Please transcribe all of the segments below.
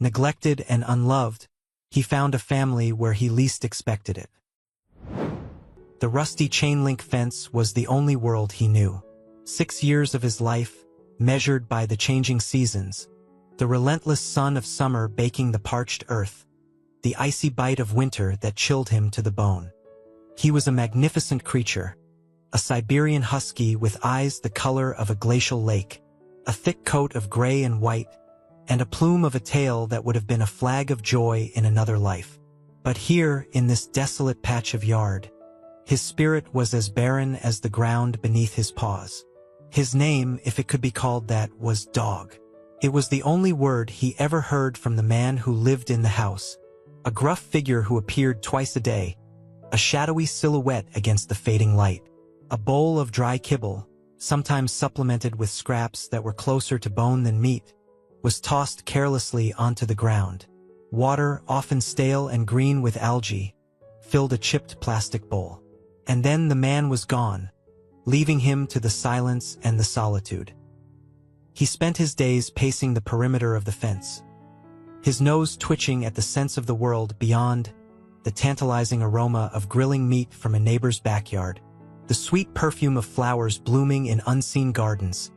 Neglected and unloved, he found a family where he least expected it. The rusty chain-link fence was the only world he knew. 6 years of his life, measured by the changing seasons, the relentless sun of summer baking the parched earth, the icy bite of winter that chilled him to the bone. He was a magnificent creature, a Siberian husky with eyes the color of a glacial lake, a thick coat of gray and white, and a plume of a tail that would have been a flag of joy in another life. But here, in this desolate patch of yard, his spirit was as barren as the ground beneath his paws. His name, if it could be called that, was Dog. It was the only word he ever heard from the man who lived in the house, a gruff figure who appeared twice a day, a shadowy silhouette against the fading light. A bowl of dry kibble, sometimes supplemented with scraps that were closer to bone than meat, was tossed carelessly onto the ground. Water, often stale and green with algae, filled a chipped plastic bowl. And then the man was gone, leaving him to the silence and the solitude. He spent his days pacing the perimeter of the fence, his nose twitching at the sense of the world beyond, the tantalizing aroma of grilling meat from a neighbor's backyard, the sweet perfume of flowers blooming in unseen gardens,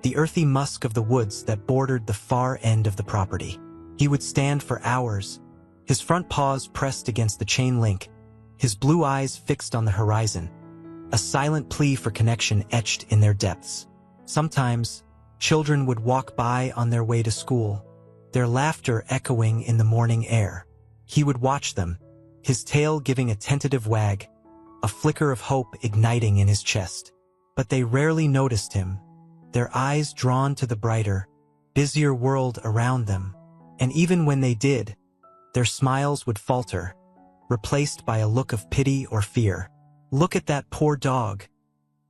the earthy musk of the woods that bordered the far end of the property. He would stand for hours, his front paws pressed against the chain link, his blue eyes fixed on the horizon, a silent plea for connection etched in their depths. Sometimes, children would walk by on their way to school, their laughter echoing in the morning air. He would watch them, his tail giving a tentative wag, a flicker of hope igniting in his chest. But they rarely noticed him, their eyes drawn to the brighter, busier world around them. And even when they did, their smiles would falter, replaced by a look of pity or fear. "Look at that poor dog,"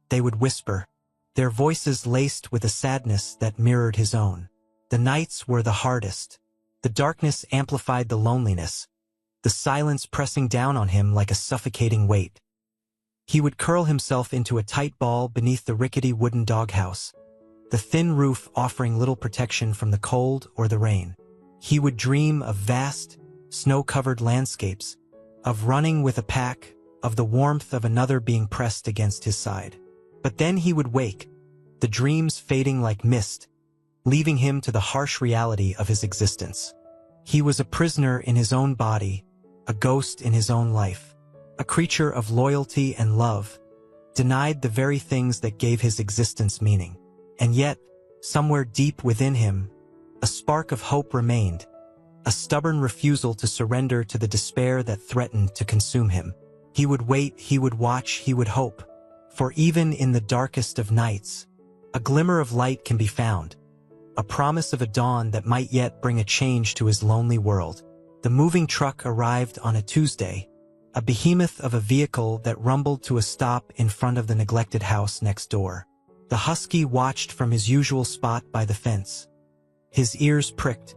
they would whisper, their voices laced with a sadness that mirrored his own. The nights were the hardest. The darkness amplified the loneliness, the silence pressing down on him like a suffocating weight. He would curl himself into a tight ball beneath the rickety wooden doghouse, the thin roof offering little protection from the cold or the rain. He would dream of vast, snow-covered landscapes, of running with a pack, of the warmth of another being pressed against his side. But then he would wake, the dreams fading like mist, leaving him to the harsh reality of his existence. He was a prisoner in his own body, a ghost in his own life. A creature of loyalty and love, denied the very things that gave his existence meaning. And yet, somewhere deep within him, a spark of hope remained, a stubborn refusal to surrender to the despair that threatened to consume him. He would wait, he would watch, he would hope. For even in the darkest of nights, a glimmer of light can be found, a promise of a dawn that might yet bring a change to his lonely world. The moving truck arrived on a Tuesday, a behemoth of a vehicle that rumbled to a stop in front of the neglected house next door. The husky watched from his usual spot by the fence, his ears pricked,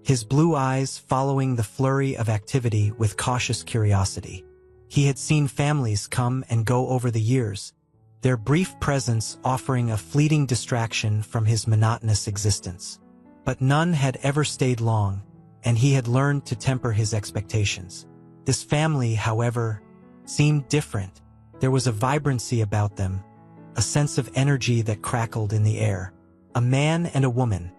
his blue eyes following the flurry of activity with cautious curiosity. He had seen families come and go over the years, their brief presence offering a fleeting distraction from his monotonous existence. But none had ever stayed long, and he had learned to temper his expectations. This family, however, seemed different. There was a vibrancy about them, a sense of energy that crackled in the air. A man and a woman,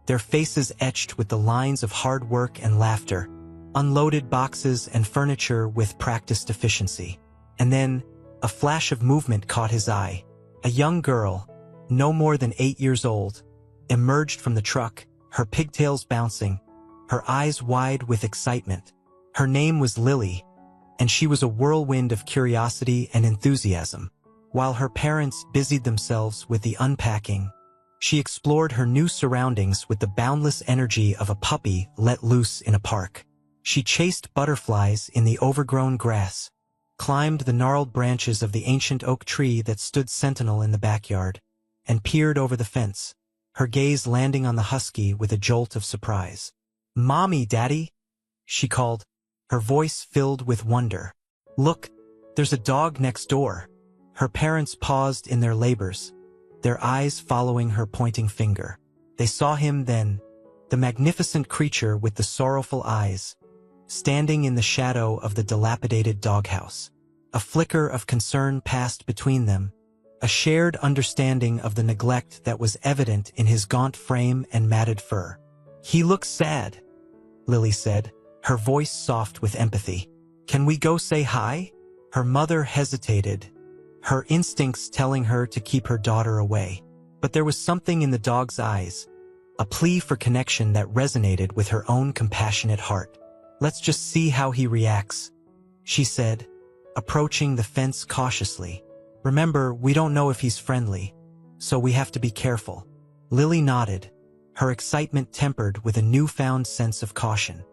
their faces etched with the lines of hard work and laughter, unloaded boxes and furniture with practiced efficiency. And then, a flash of movement caught his eye. A young girl, no more than 8 years old, emerged from the truck, her pigtails bouncing, her eyes wide with excitement. Her name was Lily, and she was a whirlwind of curiosity and enthusiasm. While her parents busied themselves with the unpacking, she explored her new surroundings with the boundless energy of a puppy let loose in a park. She chased butterflies in the overgrown grass, climbed the gnarled branches of the ancient oak tree that stood sentinel in the backyard, and peered over the fence, her gaze landing on the husky with a jolt of surprise. "Mommy, Daddy," she called, her voice filled with wonder. "Look, there's a dog next door." Her parents paused in their labors, their eyes following her pointing finger. They saw him then, the magnificent creature with the sorrowful eyes, standing in the shadow of the dilapidated doghouse. A flicker of concern passed between them, a shared understanding of the neglect that was evident in his gaunt frame and matted fur. "He looks sad," Lily said, her voice soft with empathy. "Can we go say hi?" Her mother hesitated, her instincts telling her to keep her daughter away. But there was something in the dog's eyes, a plea for connection that resonated with her own compassionate heart. "Let's just see how he reacts," she said, approaching the fence cautiously. "Remember, we don't know if he's friendly, so we have to be careful." Lily nodded, her excitement tempered with a newfound sense of caution.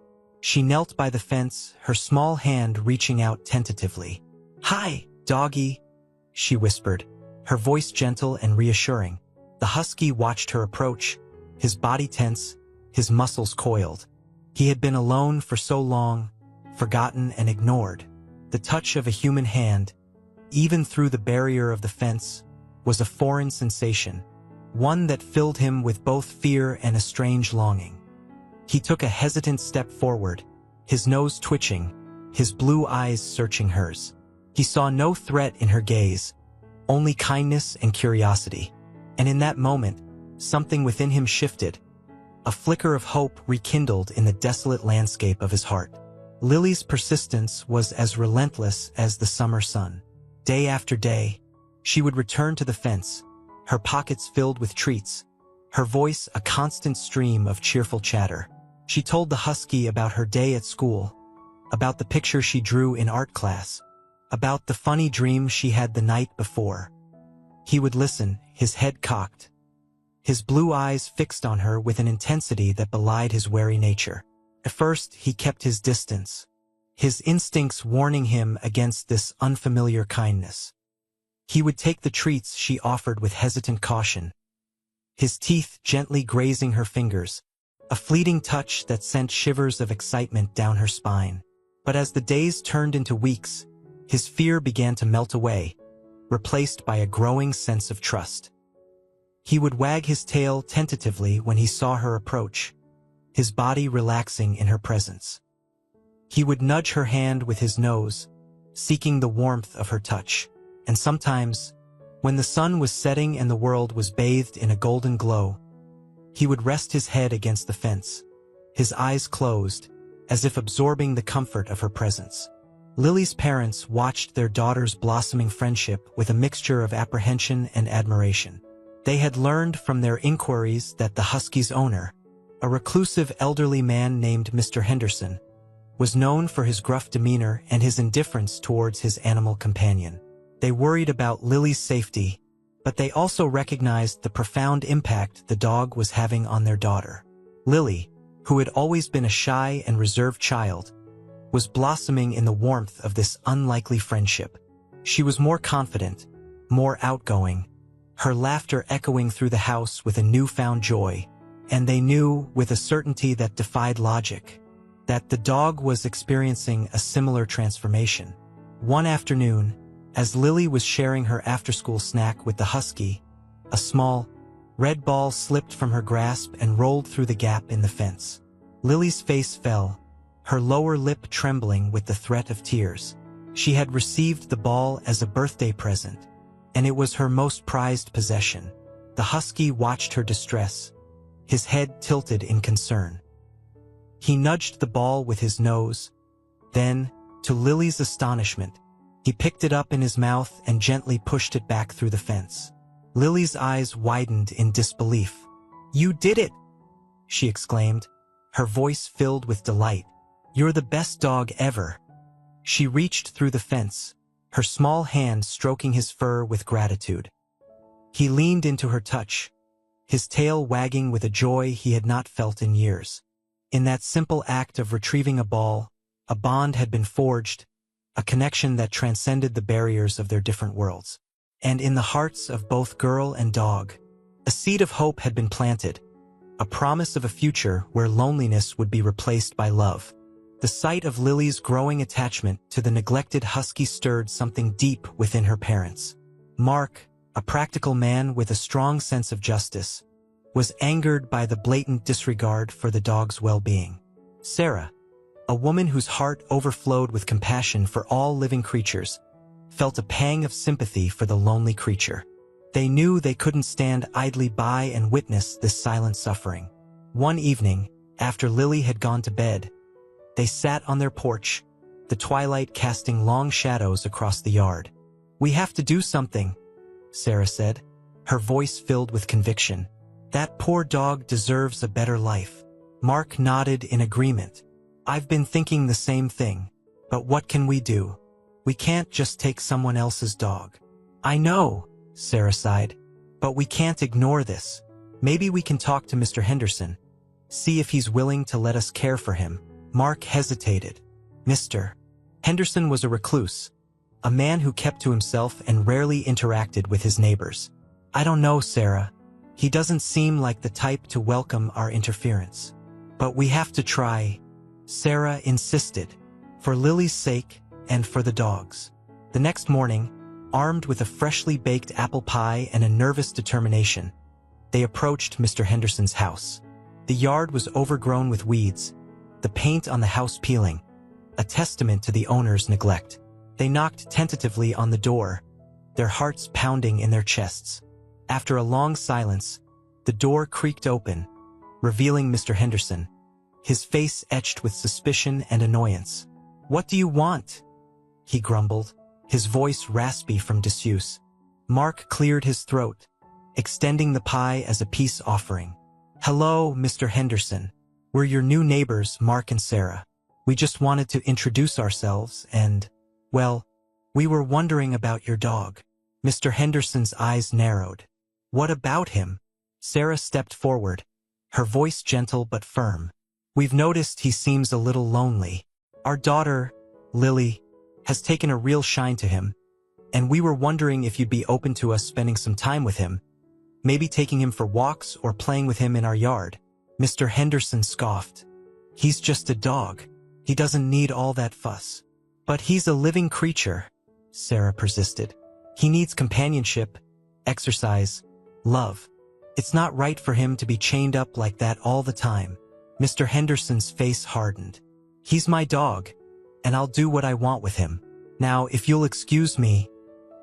She knelt by the fence, her small hand reaching out tentatively. "Hi, doggy," she whispered, her voice gentle and reassuring. The husky watched her approach, his body tense, his muscles coiled. He had been alone for so long, forgotten and ignored. The touch of a human hand, even through the barrier of the fence, was a foreign sensation, one that filled him with both fear and a strange longing. He took a hesitant step forward, his nose twitching, his blue eyes searching hers. He saw no threat in her gaze, only kindness and curiosity. And in that moment, something within him shifted. A flicker of hope rekindled in the desolate landscape of his heart. Lily's persistence was as relentless as the summer sun. Day after day, she would return to the fence, her pockets filled with treats, her voice a constant stream of cheerful chatter. She told the husky about her day at school, about the picture she drew in art class, about the funny dream she had the night before. He would listen, his head cocked, his blue eyes fixed on her with an intensity that belied his wary nature. At first, he kept his distance, his instincts warning him against this unfamiliar kindness. He would take the treats she offered with hesitant caution, his teeth gently grazing her fingers, a fleeting touch that sent shivers of excitement down her spine. But as the days turned into weeks, his fear began to melt away, replaced by a growing sense of trust. He would wag his tail tentatively when he saw her approach, his body relaxing in her presence. He would nudge her hand with his nose, seeking the warmth of her touch. And sometimes, when the sun was setting and the world was bathed in a golden glow, he would rest his head against the fence, his eyes closed, as if absorbing the comfort of her presence. Lily's parents watched their daughter's blossoming friendship with a mixture of apprehension and admiration. They had learned from their inquiries that the husky's owner, a reclusive elderly man named Mr. Henderson, was known for his gruff demeanor and his indifference towards his animal companion. They worried about Lily's safety, but they also recognized the profound impact the dog was having on their daughter. Lily, who had always been a shy and reserved child, was blossoming in the warmth of this unlikely friendship. She was more confident, more outgoing, her laughter echoing through the house with a newfound joy, and they knew, with a certainty that defied logic, that the dog was experiencing a similar transformation. One afternoon, as Lily was sharing her after-school snack with the husky, a small, red ball slipped from her grasp and rolled through the gap in the fence. Lily's face fell, her lower lip trembling with the threat of tears. She had received the ball as a birthday present, and it was her most prized possession. The husky watched her distress, his head tilted in concern. He nudged the ball with his nose. Then, to Lily's astonishment, he picked it up in his mouth and gently pushed it back through the fence. Lily's eyes widened in disbelief. "You did it!" she exclaimed, her voice filled with delight. "You're the best dog ever." She reached through the fence, her small hand stroking his fur with gratitude. He leaned into her touch, his tail wagging with a joy he had not felt in years. In that simple act of retrieving a ball, a bond had been forged, a connection that transcended the barriers of their different worlds. And in the hearts of both girl and dog, a seed of hope had been planted, a promise of a future where loneliness would be replaced by love. The sight of Lily's growing attachment to the neglected husky stirred something deep within her parents. Mark, a practical man with a strong sense of justice, was angered by the blatant disregard for the dog's well-being. Sarah, a woman whose heart overflowed with compassion for all living creatures, felt a pang of sympathy for the lonely creature. They knew they couldn't stand idly by and witness this silent suffering. One evening, after Lily had gone to bed, they sat on their porch, the twilight casting long shadows across the yard. "We have to do something," Sarah said, her voice filled with conviction. "That poor dog deserves a better life." Mark nodded in agreement. "I've been thinking the same thing. But what can we do? We can't just take someone else's dog." "I know," Sarah sighed, "but we can't ignore this. Maybe we can talk to Mr. Henderson, see if he's willing to let us care for him." Mark hesitated. Mr. Henderson was a recluse, a man who kept to himself and rarely interacted with his neighbors. "I don't know, Sarah. He doesn't seem like the type to welcome our interference. But we have to try," Sarah insisted, "for Lily's sake and for the dog's." The next morning, armed with a freshly baked apple pie and a nervous determination, they approached Mr. Henderson's house. The yard was overgrown with weeds, the paint on the house peeling, a testament to the owner's neglect. They knocked tentatively on the door, their hearts pounding in their chests. After a long silence, the door creaked open, revealing Mr. Henderson, his face etched with suspicion and annoyance. "What do you want?" he grumbled, his voice raspy from disuse. Mark cleared his throat, extending the pie as a peace offering. "Hello, Mr. Henderson. We're your new neighbors, Mark and Sarah. We just wanted to introduce ourselves and, well, we were wondering about your dog." Mr. Henderson's eyes narrowed. "What about him?" Sarah stepped forward, her voice gentle but firm. "We've noticed he seems a little lonely. Our daughter, Lily, has taken a real shine to him, and we were wondering if you'd be open to us spending some time with him, maybe taking him for walks or playing with him in our yard." Mr. Henderson scoffed. "He's just a dog. He doesn't need all that fuss." "But he's a living creature," Sarah persisted. "He needs companionship, exercise, love. It's not right for him to be chained up like that all the time." Mr. Henderson's face hardened. "He's my dog, and I'll do what I want with him. Now, if you'll excuse me."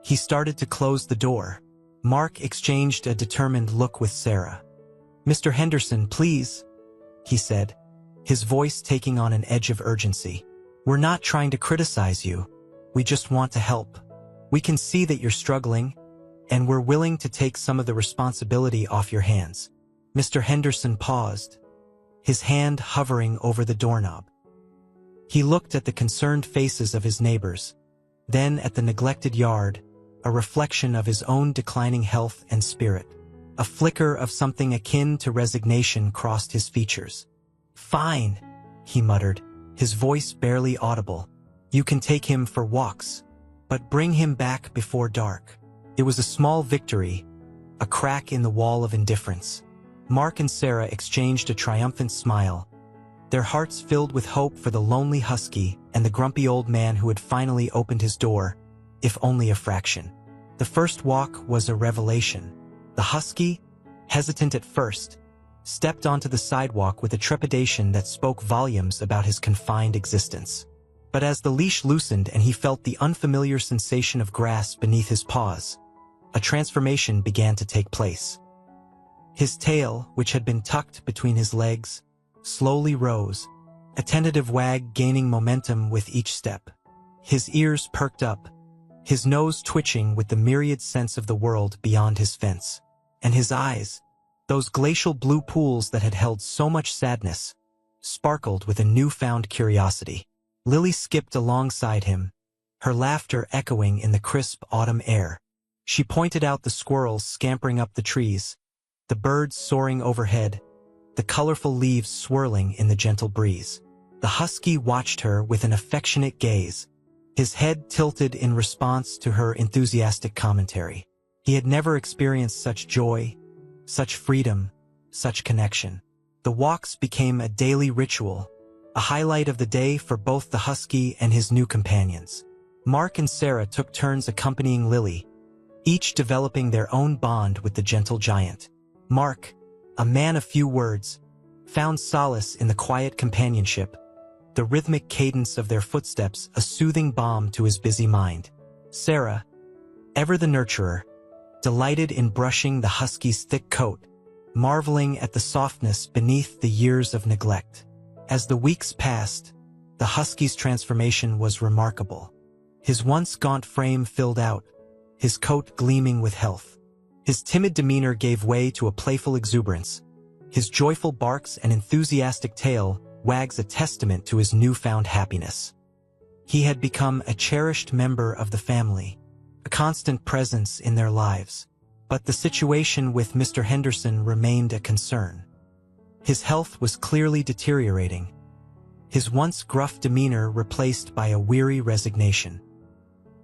He started to close the door. Mark exchanged a determined look with Sarah. "Mr. Henderson, please," he said, his voice taking on an edge of urgency. "We're not trying to criticize you. We just want to help. We can see that you're struggling, and we're willing to take some of the responsibility off your hands." Mr. Henderson paused, his hand hovering over the doorknob. He looked at the concerned faces of his neighbors, then at the neglected yard, a reflection of his own declining health and spirit. A flicker of something akin to resignation crossed his features. "Fine," he muttered, his voice barely audible. "You can take him for walks, but bring him back before dark." It was a small victory, a crack in the wall of indifference. Mark and Sarah exchanged a triumphant smile, their hearts filled with hope for the lonely husky and the grumpy old man who had finally opened his door, if only a fraction. The first walk was a revelation. The husky, hesitant at first, stepped onto the sidewalk with a trepidation that spoke volumes about his confined existence. But as the leash loosened and he felt the unfamiliar sensation of grass beneath his paws, a transformation began to take place. His tail, which had been tucked between his legs, slowly rose, a tentative wag gaining momentum with each step. His ears perked up, his nose twitching with the myriad sense of the world beyond his fence. And his eyes, those glacial blue pools that had held so much sadness, sparkled with a newfound curiosity. Lily skipped alongside him, her laughter echoing in the crisp autumn air. She pointed out the squirrels scampering up the trees, the birds soaring overhead, the colorful leaves swirling in the gentle breeze. The husky watched her with an affectionate gaze, his head tilted in response to her enthusiastic commentary. He had never experienced such joy, such freedom, such connection. The walks became a daily ritual, a highlight of the day for both the husky and his new companions. Mark and Sarah took turns accompanying Lily, each developing their own bond with the gentle giant. Mark, a man of few words, found solace in the quiet companionship, the rhythmic cadence of their footsteps a soothing balm to his busy mind. Sarah, ever the nurturer, delighted in brushing the husky's thick coat, marveling at the softness beneath the years of neglect. As the weeks passed, the husky's transformation was remarkable. His once gaunt frame filled out, his coat gleaming with health. His timid demeanor gave way to a playful exuberance. His joyful barks and enthusiastic tail wags a testament to his newfound happiness. He had become a cherished member of the family, a constant presence in their lives. But the situation with Mr. Henderson remained a concern. His health was clearly deteriorating, his once gruff demeanor replaced by a weary resignation.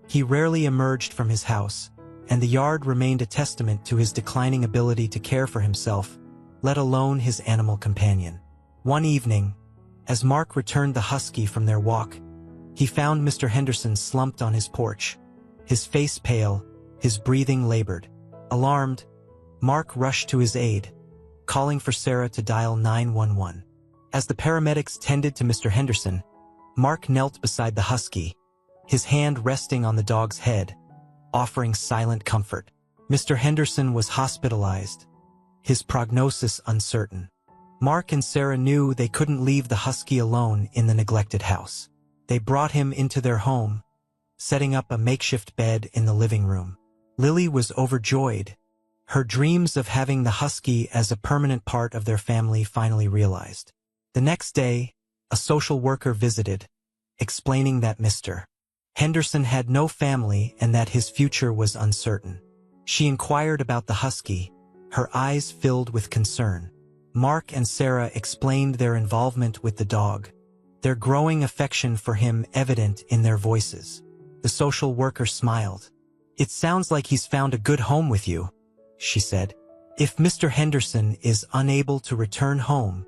He rarely emerged from his house, and the yard remained a testament to his declining ability to care for himself, let alone his animal companion. One evening, as Mark returned the husky from their walk, he found Mr. Henderson slumped on his porch, his face pale, his breathing labored. Alarmed, Mark rushed to his aid, calling for Sarah to dial 911. As the paramedics tended to Mr. Henderson, Mark knelt beside the husky, his hand resting on the dog's head, offering silent comfort. Mr. Henderson was hospitalized, his prognosis uncertain. Mark and Sarah knew they couldn't leave the husky alone in the neglected house. They brought him into their home, setting up a makeshift bed in the living room. Lily was overjoyed. Her dreams of having the husky as a permanent part of their family finally realized. The next day, a social worker visited, explaining that Mr. Henderson had no family and that his future was uncertain. She inquired about the husky, her eyes filled with concern. Mark and Sarah explained their involvement with the dog, their growing affection for him evident in their voices. The social worker smiled. "It sounds like he's found a good home with you," she said. "If Mr. Henderson is unable to return home,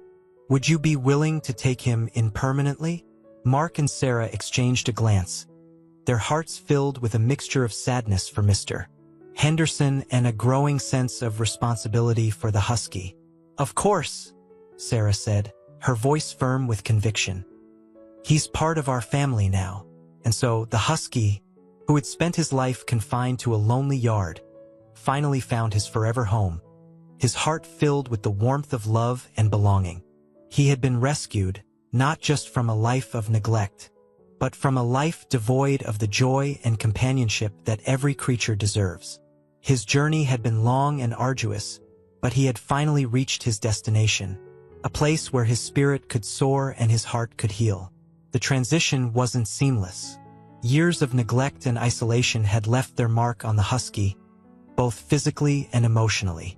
would you be willing to take him in permanently?" Mark and Sarah exchanged a glance, their hearts filled with a mixture of sadness for Mr. Henderson and a growing sense of responsibility for the husky. "Of course," Sarah said, her voice firm with conviction. "He's part of our family now." And so the husky, who had spent his life confined to a lonely yard, finally found his forever home, his heart filled with the warmth of love and belonging. He had been rescued, not just from a life of neglect, but from a life devoid of the joy and companionship that every creature deserves. His journey had been long and arduous, but he had finally reached his destination, a place where his spirit could soar and his heart could heal. The transition wasn't seamless. Years of neglect and isolation had left their mark on the husky, both physically and emotionally.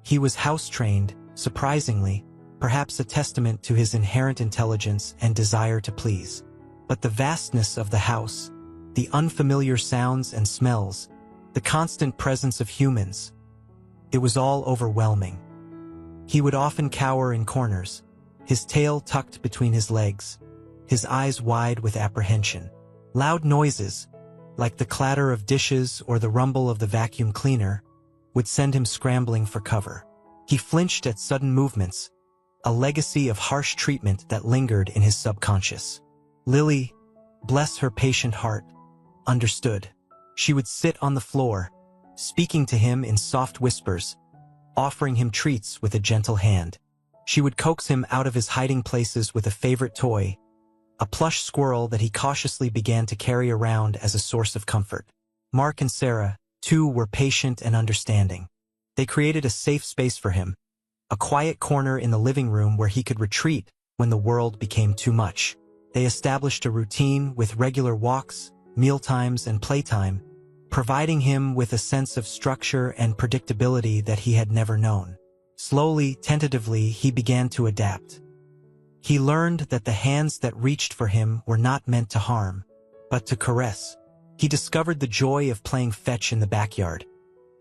He was house-trained, surprisingly, perhaps a testament to his inherent intelligence and desire to please. But the vastness of the house, the unfamiliar sounds and smells, the constant presence of humans, it was all overwhelming. He would often cower in corners, his tail tucked between his legs, his eyes wide with apprehension. Loud noises, like the clatter of dishes or the rumble of the vacuum cleaner, would send him scrambling for cover. He flinched at sudden movements, a legacy of harsh treatment that lingered in his subconscious. Lily, bless her patient heart, understood. She would sit on the floor, speaking to him in soft whispers, offering him treats with a gentle hand. She would coax him out of his hiding places with a favorite toy, a plush squirrel that he cautiously began to carry around as a source of comfort. Mark and Sarah, too, were patient and understanding. They created a safe space for him, a quiet corner in the living room where he could retreat when the world became too much. They established a routine with regular walks, mealtimes, and playtime, providing him with a sense of structure and predictability that he had never known. Slowly, tentatively, he began to adapt. He learned that the hands that reached for him were not meant to harm, but to caress. He discovered the joy of playing fetch in the backyard,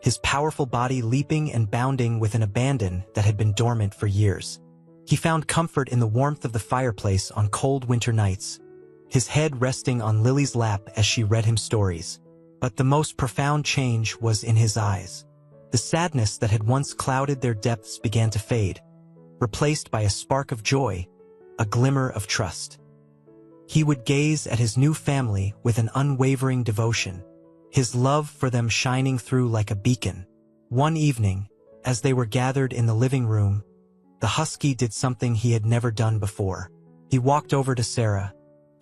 his powerful body leaping and bounding with an abandon that had been dormant for years. He found comfort in the warmth of the fireplace on cold winter nights, his head resting on Lily's lap as she read him stories. But the most profound change was in his eyes. The sadness that had once clouded their depths began to fade, replaced by a spark of joy, a glimmer of trust. He would gaze at his new family with an unwavering devotion, his love for them shining through like a beacon. One evening, as they were gathered in the living room, the husky did something he had never done before. He walked over to Sarah,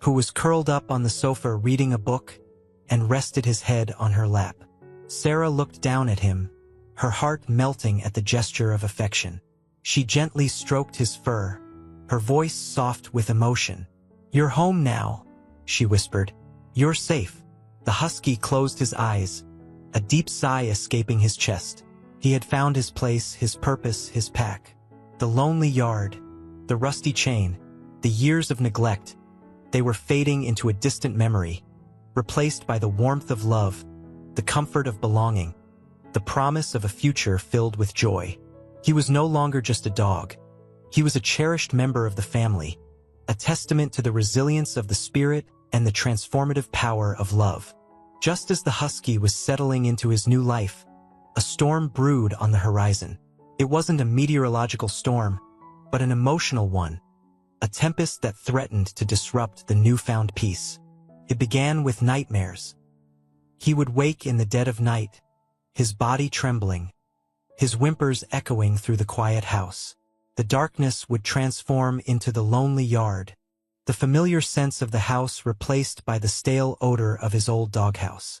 who was curled up on the sofa reading a book, and rested his head on her lap. Sarah looked down at him, her heart melting at the gesture of affection. She gently stroked his fur, her voice soft with emotion. "You're home now," she whispered. "You're safe." The husky closed his eyes, a deep sigh escaping his chest. He had found his place, his purpose, his pack. The lonely yard, the rusty chain, the years of neglect, they were fading into a distant memory, replaced by the warmth of love, the comfort of belonging, the promise of a future filled with joy. He was no longer just a dog. He was a cherished member of the family, a testament to the resilience of the spirit and the transformative power of love. Just as the husky was settling into his new life, a storm brewed on the horizon. It wasn't a meteorological storm, but an emotional one, a tempest that threatened to disrupt the newfound peace. It began with nightmares. He would wake in the dead of night, his body trembling, his whimpers echoing through the quiet house. The darkness would transform into the lonely yard, the familiar sense of the house replaced by the stale odor of his old doghouse.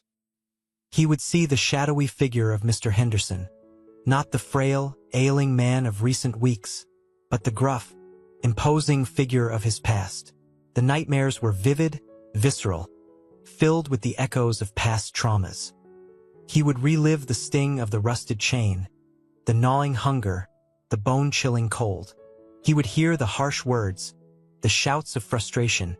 He would see the shadowy figure of Mr. Henderson, not the frail, ailing man of recent weeks, but the gruff, imposing figure of his past. The nightmares were vivid, visceral, filled with the echoes of past traumas. He would relive the sting of the rusted chain, the gnawing hunger, the bone-chilling cold. He would hear the harsh words, the shouts of frustration,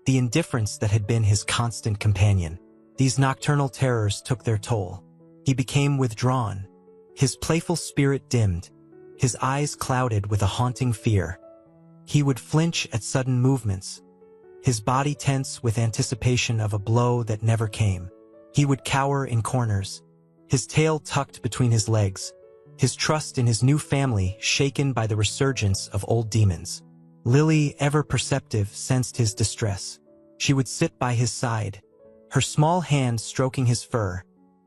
the indifference that had been his constant companion. These nocturnal terrors took their toll. He became withdrawn, his playful spirit dimmed, his eyes clouded with a haunting fear. He would flinch at sudden movements, his body tense with anticipation of a blow that never came. He would cower in corners, his tail tucked between his legs, his trust in his new family shaken by the resurgence of old demons. Lily, ever perceptive, sensed his distress. She would sit by his side, her small hand stroking his fur,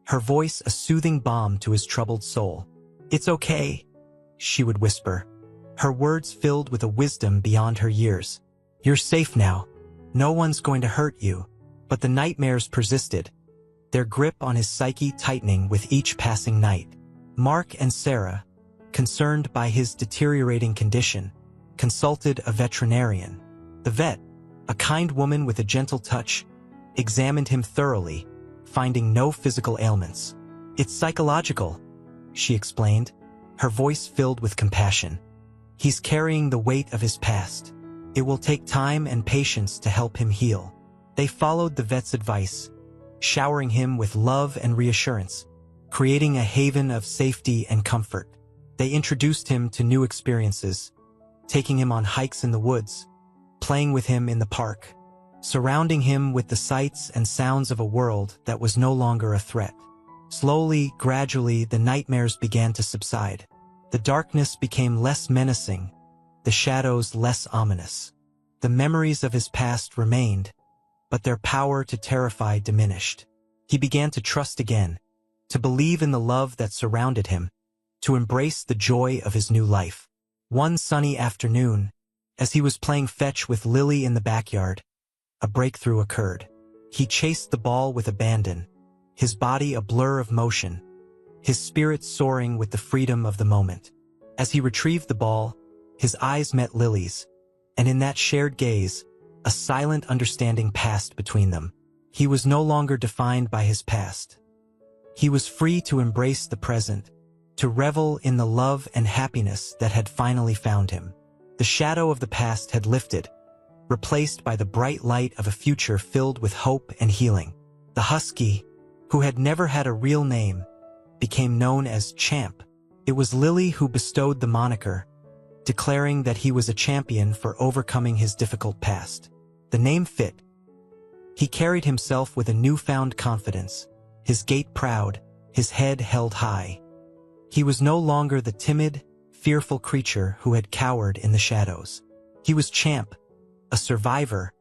her voice a soothing balm to his troubled soul. "It's okay," she would whisper, her words filled with a wisdom beyond her years. "You're safe now. No one's going to hurt you." But the nightmares persisted, their grip on his psyche tightening with each passing night. Mark and Sarah, concerned by his deteriorating condition, consulted a veterinarian. The vet, a kind woman with a gentle touch, examined him thoroughly, finding no physical ailments. "It's psychological," she explained, her voice filled with compassion. "He's carrying the weight of his past. It will take time and patience to help him heal." They followed the vet's advice, showering him with love and reassurance, creating a haven of safety and comfort. They introduced him to new experiences, taking him on hikes in the woods, playing with him in the park, surrounding him with the sights and sounds of a world that was no longer a threat. Slowly, gradually, the nightmares began to subside. The darkness became less menacing, the shadows less ominous. The memories of his past remained, but their power to terrify diminished. He began to trust again, to believe in the love that surrounded him, to embrace the joy of his new life. One sunny afternoon, as he was playing fetch with Lily in the backyard, a breakthrough occurred. He chased the ball with abandon, his body a blur of motion, his spirit soaring with the freedom of the moment. As he retrieved the ball, his eyes met Lily's, and in that shared gaze, a silent understanding passed between them. He was no longer defined by his past. He was free to embrace the present, to revel in the love and happiness that had finally found him. The shadow of the past had lifted, replaced by the bright light of a future filled with hope and healing. The husky, who had never had a real name, became known as Champ. It was Lily who bestowed the moniker, declaring that he was a champion for overcoming his difficult past. The name fit. He carried himself with a newfound confidence, his gait proud, his head held high. He was no longer the timid, fearful creature who had cowered in the shadows. He was Champ, a survivor,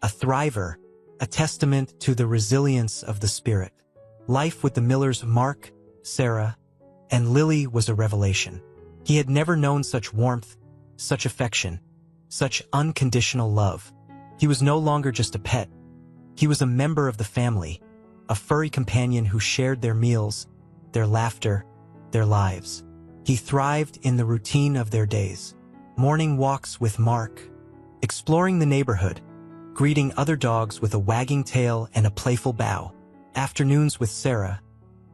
a thriver, a testament to the resilience of the spirit. Life with the Millers, Mark, Sarah, and Lily, was a revelation. He had never known such warmth, such affection, such unconditional love. He was no longer just a pet. He was a member of the family, a furry companion who shared their meals, their laughter, their lives. He thrived in the routine of their days. Morning walks with Mark, exploring the neighborhood, greeting other dogs with a wagging tail and a playful bow. Afternoons with Sarah,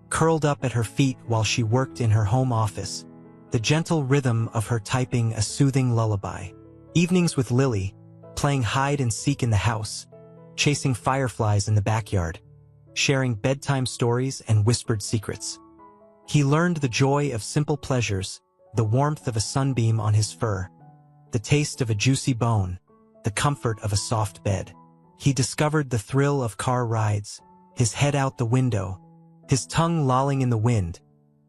curled up at her feet while she worked in her home office, the gentle rhythm of her typing a soothing lullaby. Evenings with Lily, playing hide and seek in the house, chasing fireflies in the backyard, sharing bedtime stories and whispered secrets. He learned the joy of simple pleasures, the warmth of a sunbeam on his fur, the taste of a juicy bone, the comfort of a soft bed. He discovered the thrill of car rides, his head out the window, his tongue lolling in the wind,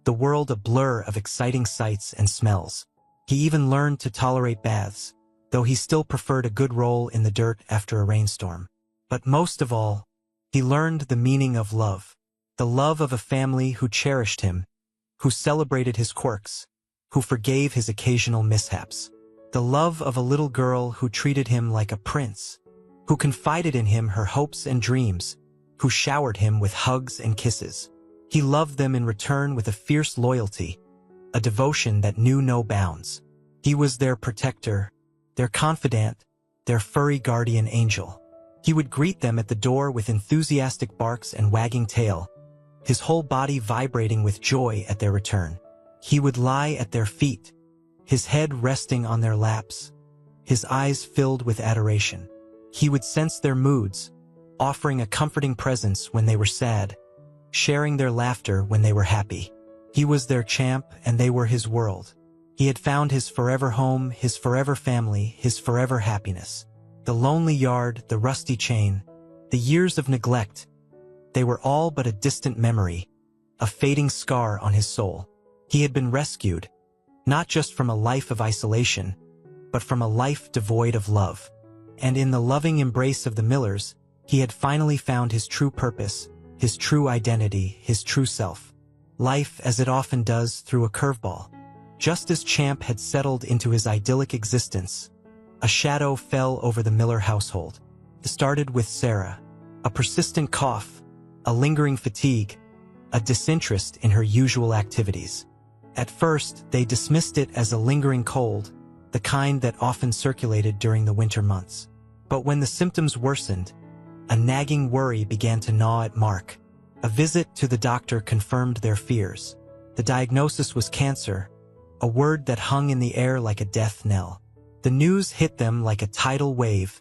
the world a blur of exciting sights and smells. He even learned to tolerate baths, though he still preferred a good roll in the dirt after a rainstorm. But most of all, he learned the meaning of love, the love of a family who cherished him, who celebrated his quirks, who forgave his occasional mishaps, the love of a little girl who treated him like a prince, who confided in him her hopes and dreams, who showered him with hugs and kisses. He loved them in return with a fierce loyalty, a devotion that knew no bounds. He was their protector, their confidant, their furry guardian angel. He would greet them at the door with enthusiastic barks and wagging tail, his whole body vibrating with joy at their return. He would lie at their feet, his head resting on their laps, his eyes filled with adoration. He would sense their moods, offering a comforting presence when they were sad, sharing their laughter when they were happy. He was their Champ and they were his world. He had found his forever home, his forever family, his forever happiness. The lonely yard, the rusty chain, the years of neglect, they were all but a distant memory, a fading scar on his soul. He had been rescued, not just from a life of isolation, but from a life devoid of love. And in the loving embrace of the Millers, he had finally found his true purpose, his true identity, his true self. Life, as it often does, threw a curveball. Just as Champ had settled into his idyllic existence, a shadow fell over the Miller household. It started with Sarah, a persistent cough, a lingering fatigue, a disinterest in her usual activities. At first, they dismissed it as a lingering cold, the kind that often circulated during the winter months. But when the symptoms worsened, a nagging worry began to gnaw at Mark. A visit to the doctor confirmed their fears. The diagnosis was cancer, a word that hung in the air like a death knell. The news hit them like a tidal wave,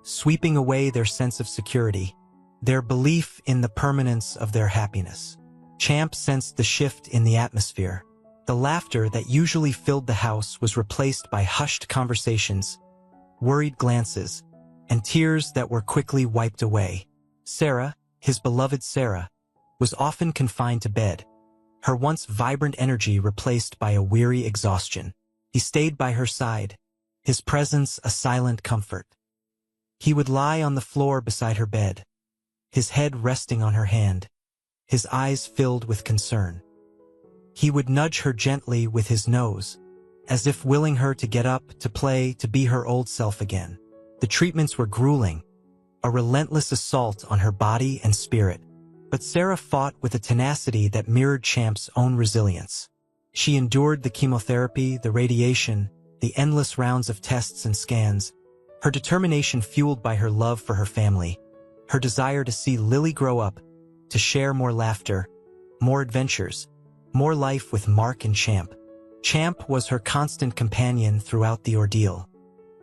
sweeping away their sense of security, their belief in the permanence of their happiness. Champ sensed the shift in the atmosphere. The laughter that usually filled the house was replaced by hushed conversations, worried glances, and tears that were quickly wiped away. Sarah, his beloved Sarah, was often confined to bed, her once vibrant energy replaced by a weary exhaustion. He stayed by her side, his presence a silent comfort. He would lie on the floor beside her bed, his head resting on her hand, his eyes filled with concern. He would nudge her gently with his nose, as if willing her to get up, to play, to be her old self again. The treatments were grueling, a relentless assault on her body and spirit. But Sarah fought with a tenacity that mirrored Champ's own resilience. She endured the chemotherapy, the radiation, the endless rounds of tests and scans, her determination fueled by her love for her family, her desire to see Lily grow up, to share more laughter, more adventures, more life with Mark and Champ. Champ was her constant companion throughout the ordeal.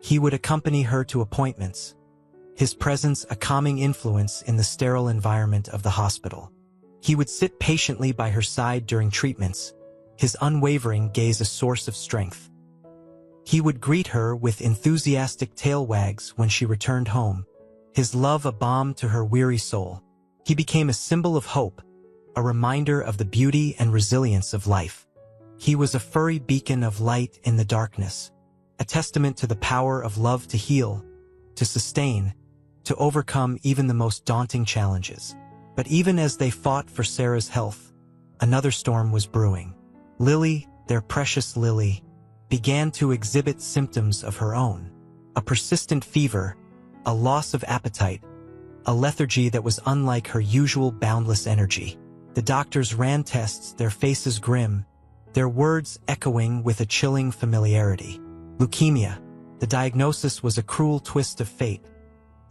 He would accompany her to appointments, his presence a calming influence in the sterile environment of the hospital. He would sit patiently by her side during treatments, his unwavering gaze a source of strength. He would greet her with enthusiastic tail wags when she returned home, his love a balm to her weary soul. He became a symbol of hope, a reminder of the beauty and resilience of life. He was a furry beacon of light in the darkness, a testament to the power of love to heal, to sustain, to overcome even the most daunting challenges. But even as they fought for Sarah's health, another storm was brewing. Lily, their precious Lily, began to exhibit symptoms of her own. A persistent fever, a loss of appetite, a lethargy that was unlike her usual boundless energy. The doctors ran tests, their faces grim, their words echoing with a chilling familiarity. Leukemia. The diagnosis was a cruel twist of fate,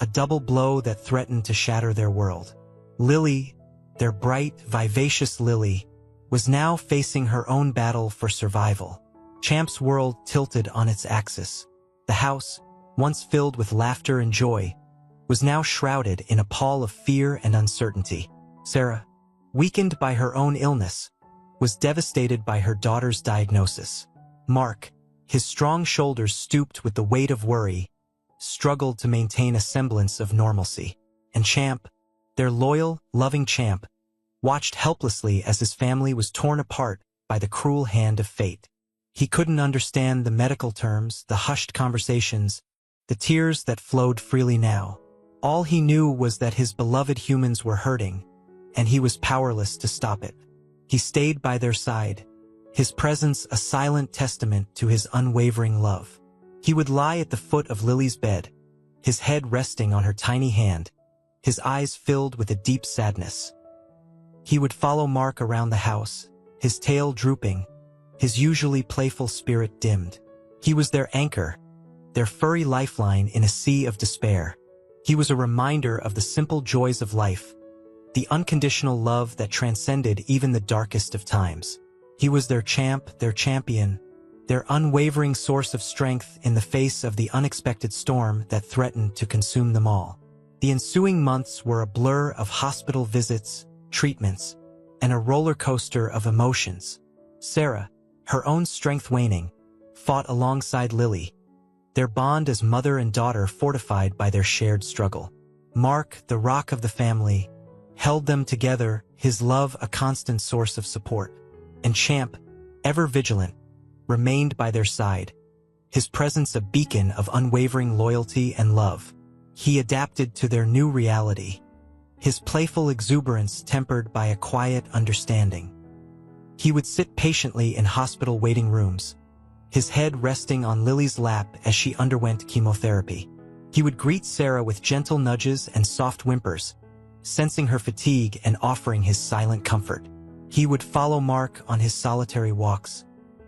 a double blow that threatened to shatter their world. Lily, their bright, vivacious Lily, was now facing her own battle for survival. Champ's world tilted on its axis. The house, once filled with laughter and joy, was now shrouded in a pall of fear and uncertainty. Sarah, weakened by her own illness, was devastated by her daughter's diagnosis. Mark, his strong shoulders stooped with the weight of worry, struggled to maintain a semblance of normalcy. And Champ, their loyal, loving Champ, watched helplessly as his family was torn apart by the cruel hand of fate. He couldn't understand the medical terms, the hushed conversations, the tears that flowed freely now. All he knew was that his beloved humans were hurting, and he was powerless to stop it. He stayed by their side, his presence a silent testament to his unwavering love. He would lie at the foot of Lily's bed, his head resting on her tiny hand, his eyes filled with a deep sadness. He would follow Mark around the house, his tail drooping, his usually playful spirit dimmed. He was their anchor, their furry lifeline in a sea of despair. He was a reminder of the simple joys of life, the unconditional love that transcended even the darkest of times. He was their champ, their champion, their unwavering source of strength in the face of the unexpected storm that threatened to consume them all. The ensuing months were a blur of hospital visits, treatments, and a roller coaster of emotions. Sarah, her own strength waning, fought alongside Lily, their bond as mother and daughter fortified by their shared struggle. Mark, the rock of the family, held them together, his love a constant source of support. And Champ, ever vigilant, remained by their side, his presence a beacon of unwavering loyalty and love. He adapted to their new reality, his playful exuberance tempered by a quiet understanding. He would sit patiently in hospital waiting rooms, his head resting on Lily's lap as she underwent chemotherapy. He would greet Sarah with gentle nudges and soft whimpers, sensing her fatigue and offering his silent comfort. He would follow Mark on his solitary walks,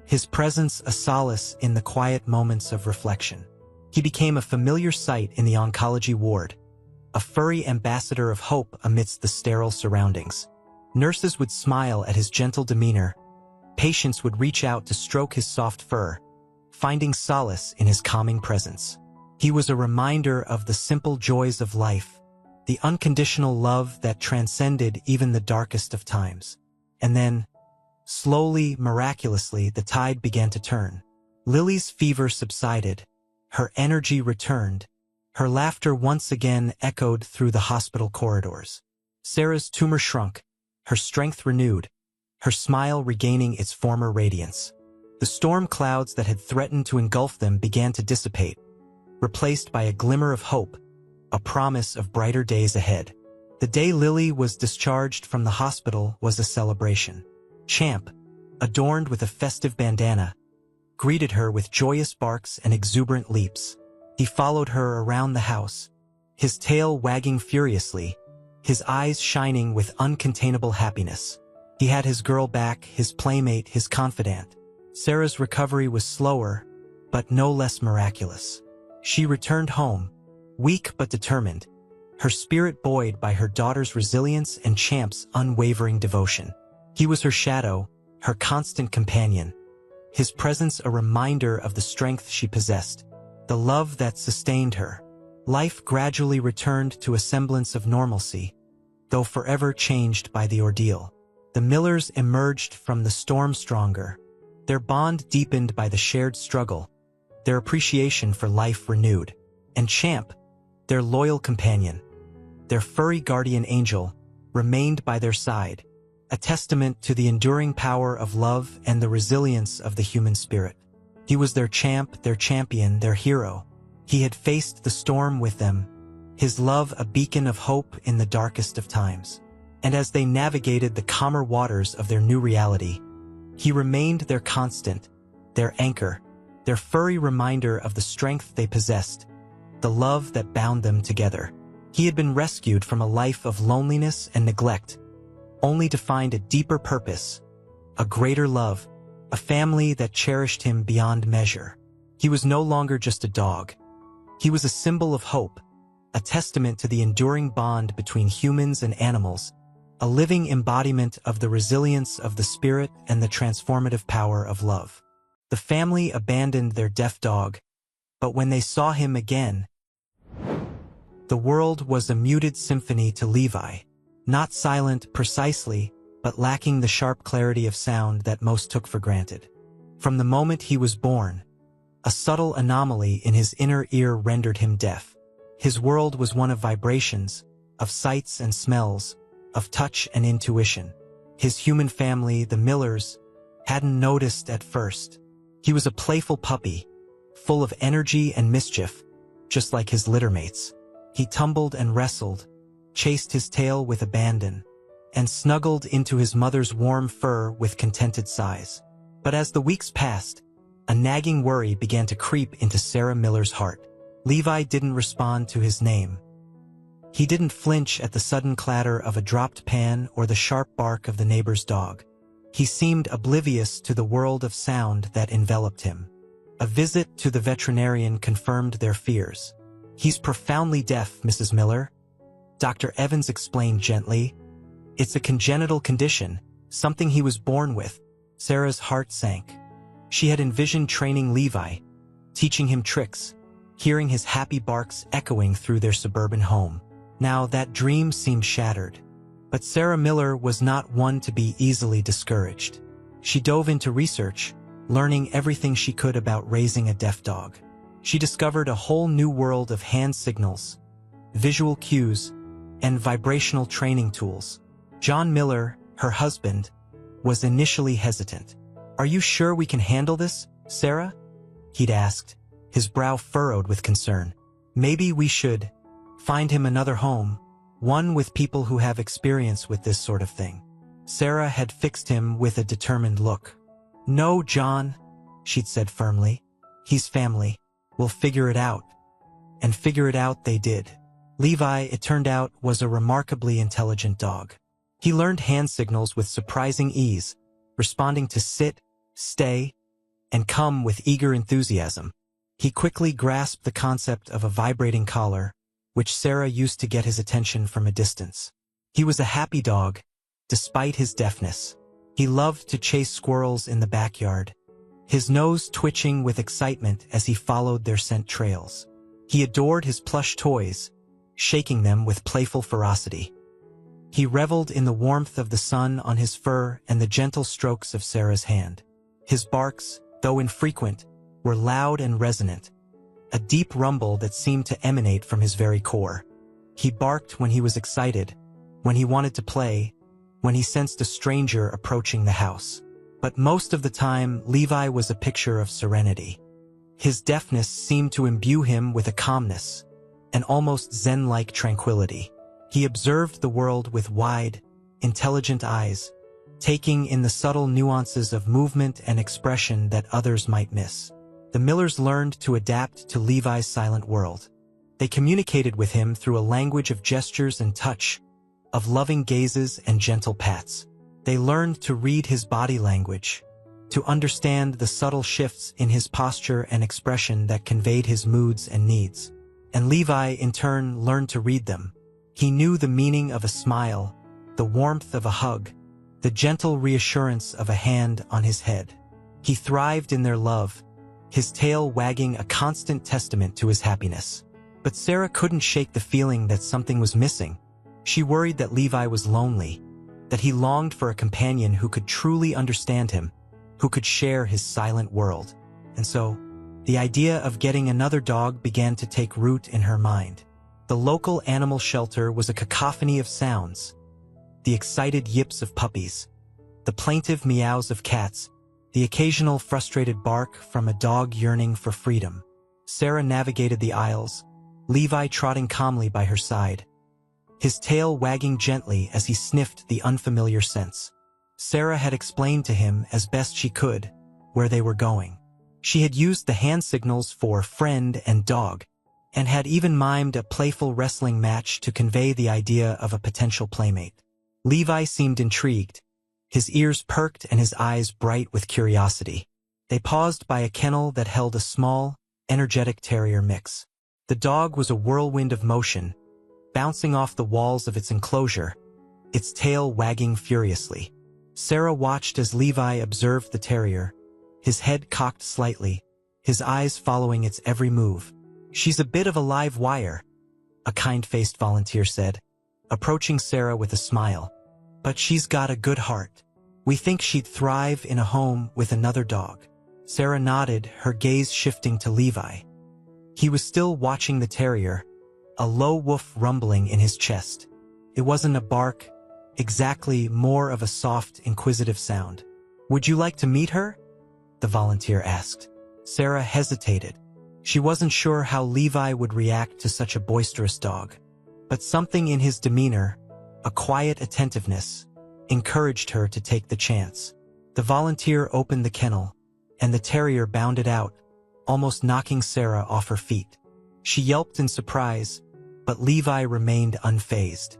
his presence a solace in the quiet moments of reflection. He became a familiar sight in the oncology ward, a furry ambassador of hope amidst the sterile surroundings. Nurses would smile at his gentle demeanor, patients would reach out to stroke his soft fur, finding solace in his calming presence. He was a reminder of the simple joys of life, the unconditional love that transcended even the darkest of times. And then, slowly, miraculously, the tide began to turn. Lily's fever subsided, her energy returned, her laughter once again echoed through the hospital corridors. Sarah's tumor shrunk, her strength renewed, her smile regaining its former radiance. The storm clouds that had threatened to engulf them began to dissipate, replaced by a glimmer of hope, a promise of brighter days ahead. The day Lily was discharged from the hospital was a celebration. Champ, adorned with a festive bandana, greeted her with joyous barks and exuberant leaps. He followed her around the house, his tail wagging furiously, his eyes shining with uncontainable happiness. He had his girl back, his playmate, his confidant. Sarah's recovery was slower, but no less miraculous. She returned home, weak but determined, her spirit buoyed by her daughter's resilience and Champ's unwavering devotion. He was her shadow, her constant companion, his presence a reminder of the strength she possessed, the love that sustained her. Life gradually returned to a semblance of normalcy, though forever changed by the ordeal. The Millers emerged from the storm stronger, their bond deepened by the shared struggle, their appreciation for life renewed. And Champ, their loyal companion, their furry guardian angel, remained by their side, a testament to the enduring power of love and the resilience of the human spirit. He was their champ, their champion, their hero. He had faced the storm with them, his love a beacon of hope in the darkest of times. And as they navigated the calmer waters of their new reality, he remained their constant, their anchor, their furry reminder of the strength they possessed, the love that bound them together. He had been rescued from a life of loneliness and neglect, only to find a deeper purpose, a greater love, a family that cherished him beyond measure. He was no longer just a dog. He was a symbol of hope, a testament to the enduring bond between humans and animals, a living embodiment of the resilience of the spirit and the transformative power of love. The family abandoned their deaf dog, but when they saw him again, the world was a muted symphony to Levi, not silent precisely, but lacking the sharp clarity of sound that most took for granted. From the moment he was born, a subtle anomaly in his inner ear rendered him deaf. His world was one of vibrations, of sights and smells, of touch and intuition. His human family, the Millers, hadn't noticed at first. He was a playful puppy, full of energy and mischief, just like his littermates. He tumbled and wrestled, chased his tail with abandon, and snuggled into his mother's warm fur with contented sighs. But as the weeks passed, a nagging worry began to creep into Sarah Miller's heart. Levi didn't respond to his name. He didn't flinch at the sudden clatter of a dropped pan or the sharp bark of the neighbor's dog. He seemed oblivious to the world of sound that enveloped him. A visit to the veterinarian confirmed their fears. "He's profoundly deaf, Mrs. Miller," Dr. Evans explained gently. "It's a congenital condition, something he was born with." Sarah's heart sank. She had envisioned training Levi, teaching him tricks, hearing his happy barks echoing through their suburban home. Now that dream seemed shattered. But Sarah Miller was not one to be easily discouraged. She dove into research, learning everything she could about raising a deaf dog. She discovered a whole new world of hand signals, visual cues, and vibrational training tools. John Miller, her husband, was initially hesitant. "Are you sure we can handle this, Sarah?" he'd asked, his brow furrowed with concern. "Maybe we should find him another home, one with people who have experience with this sort of thing." Sarah had fixed him with a determined look. "No, John," she'd said firmly. "He's family. We'll figure it out." And figure it out they did. Levi, it turned out, was a remarkably intelligent dog. He learned hand signals with surprising ease, responding to sit, stay, and come with eager enthusiasm. He quickly grasped the concept of a vibrating collar, which Sarah used to get his attention from a distance. He was a happy dog, despite his deafness. He loved to chase squirrels in the backyard, his nose twitching with excitement as he followed their scent trails. He adored his plush toys, shaking them with playful ferocity. He reveled in the warmth of the sun on his fur and the gentle strokes of Sarah's hand. His barks, though infrequent, were loud and resonant, a deep rumble that seemed to emanate from his very core. He barked when he was excited, when he wanted to play, when he sensed a stranger approaching the house. But most of the time, Levi was a picture of serenity. His deafness seemed to imbue him with a calmness, an almost zen-like tranquility. He observed the world with wide, intelligent eyes, taking in the subtle nuances of movement and expression that others might miss. The Millers learned to adapt to Levi's silent world. They communicated with him through a language of gestures and touch, of loving gazes and gentle pats. They learned to read his body language, to understand the subtle shifts in his posture and expression that conveyed his moods and needs. And Levi, in turn, learned to read them. He knew the meaning of a smile, the warmth of a hug, the gentle reassurance of a hand on his head. He thrived in their love, his tail wagging a constant testament to his happiness. But Sarah couldn't shake the feeling that something was missing. She worried that Levi was lonely, that he longed for a companion who could truly understand him, who could share his silent world. And so, the idea of getting another dog began to take root in her mind. The local animal shelter was a cacophony of sounds. the excited yips of puppies, the plaintive meows of cats, the occasional frustrated bark from a dog yearning for freedom. Sarah navigated the aisles, Levi trotting calmly by her side, his tail wagging gently as he sniffed the unfamiliar scents. Sarah had explained to him as best she could where they were going. She had used the hand signals for friend and dog, and had even mimed a playful wrestling match to convey the idea of a potential playmate. Levi seemed intrigued, his ears perked and his eyes bright with curiosity. They paused by a kennel that held a small, energetic terrier mix. The dog was a whirlwind of motion, bouncing off the walls of its enclosure, its tail wagging furiously. Sarah watched as Levi observed the terrier, his head cocked slightly, his eyes following its every move. "She's a bit of a live wire," a kind-faced volunteer said, approaching Sarah with a smile. "But she's got a good heart. We think she'd thrive in a home with another dog." Sarah nodded, her gaze shifting to Levi. He was still watching the terrier, a low woof rumbling in his chest. It wasn't a bark, exactly, more of a soft, inquisitive sound. "Would you like to meet her?" the volunteer asked. Sarah hesitated. She wasn't sure how Levi would react to such a boisterous dog. But something in his demeanor, a quiet attentiveness, encouraged her to take the chance. The volunteer opened the kennel, and the terrier bounded out, almost knocking Sarah off her feet. She yelped in surprise, but Levi remained unfazed.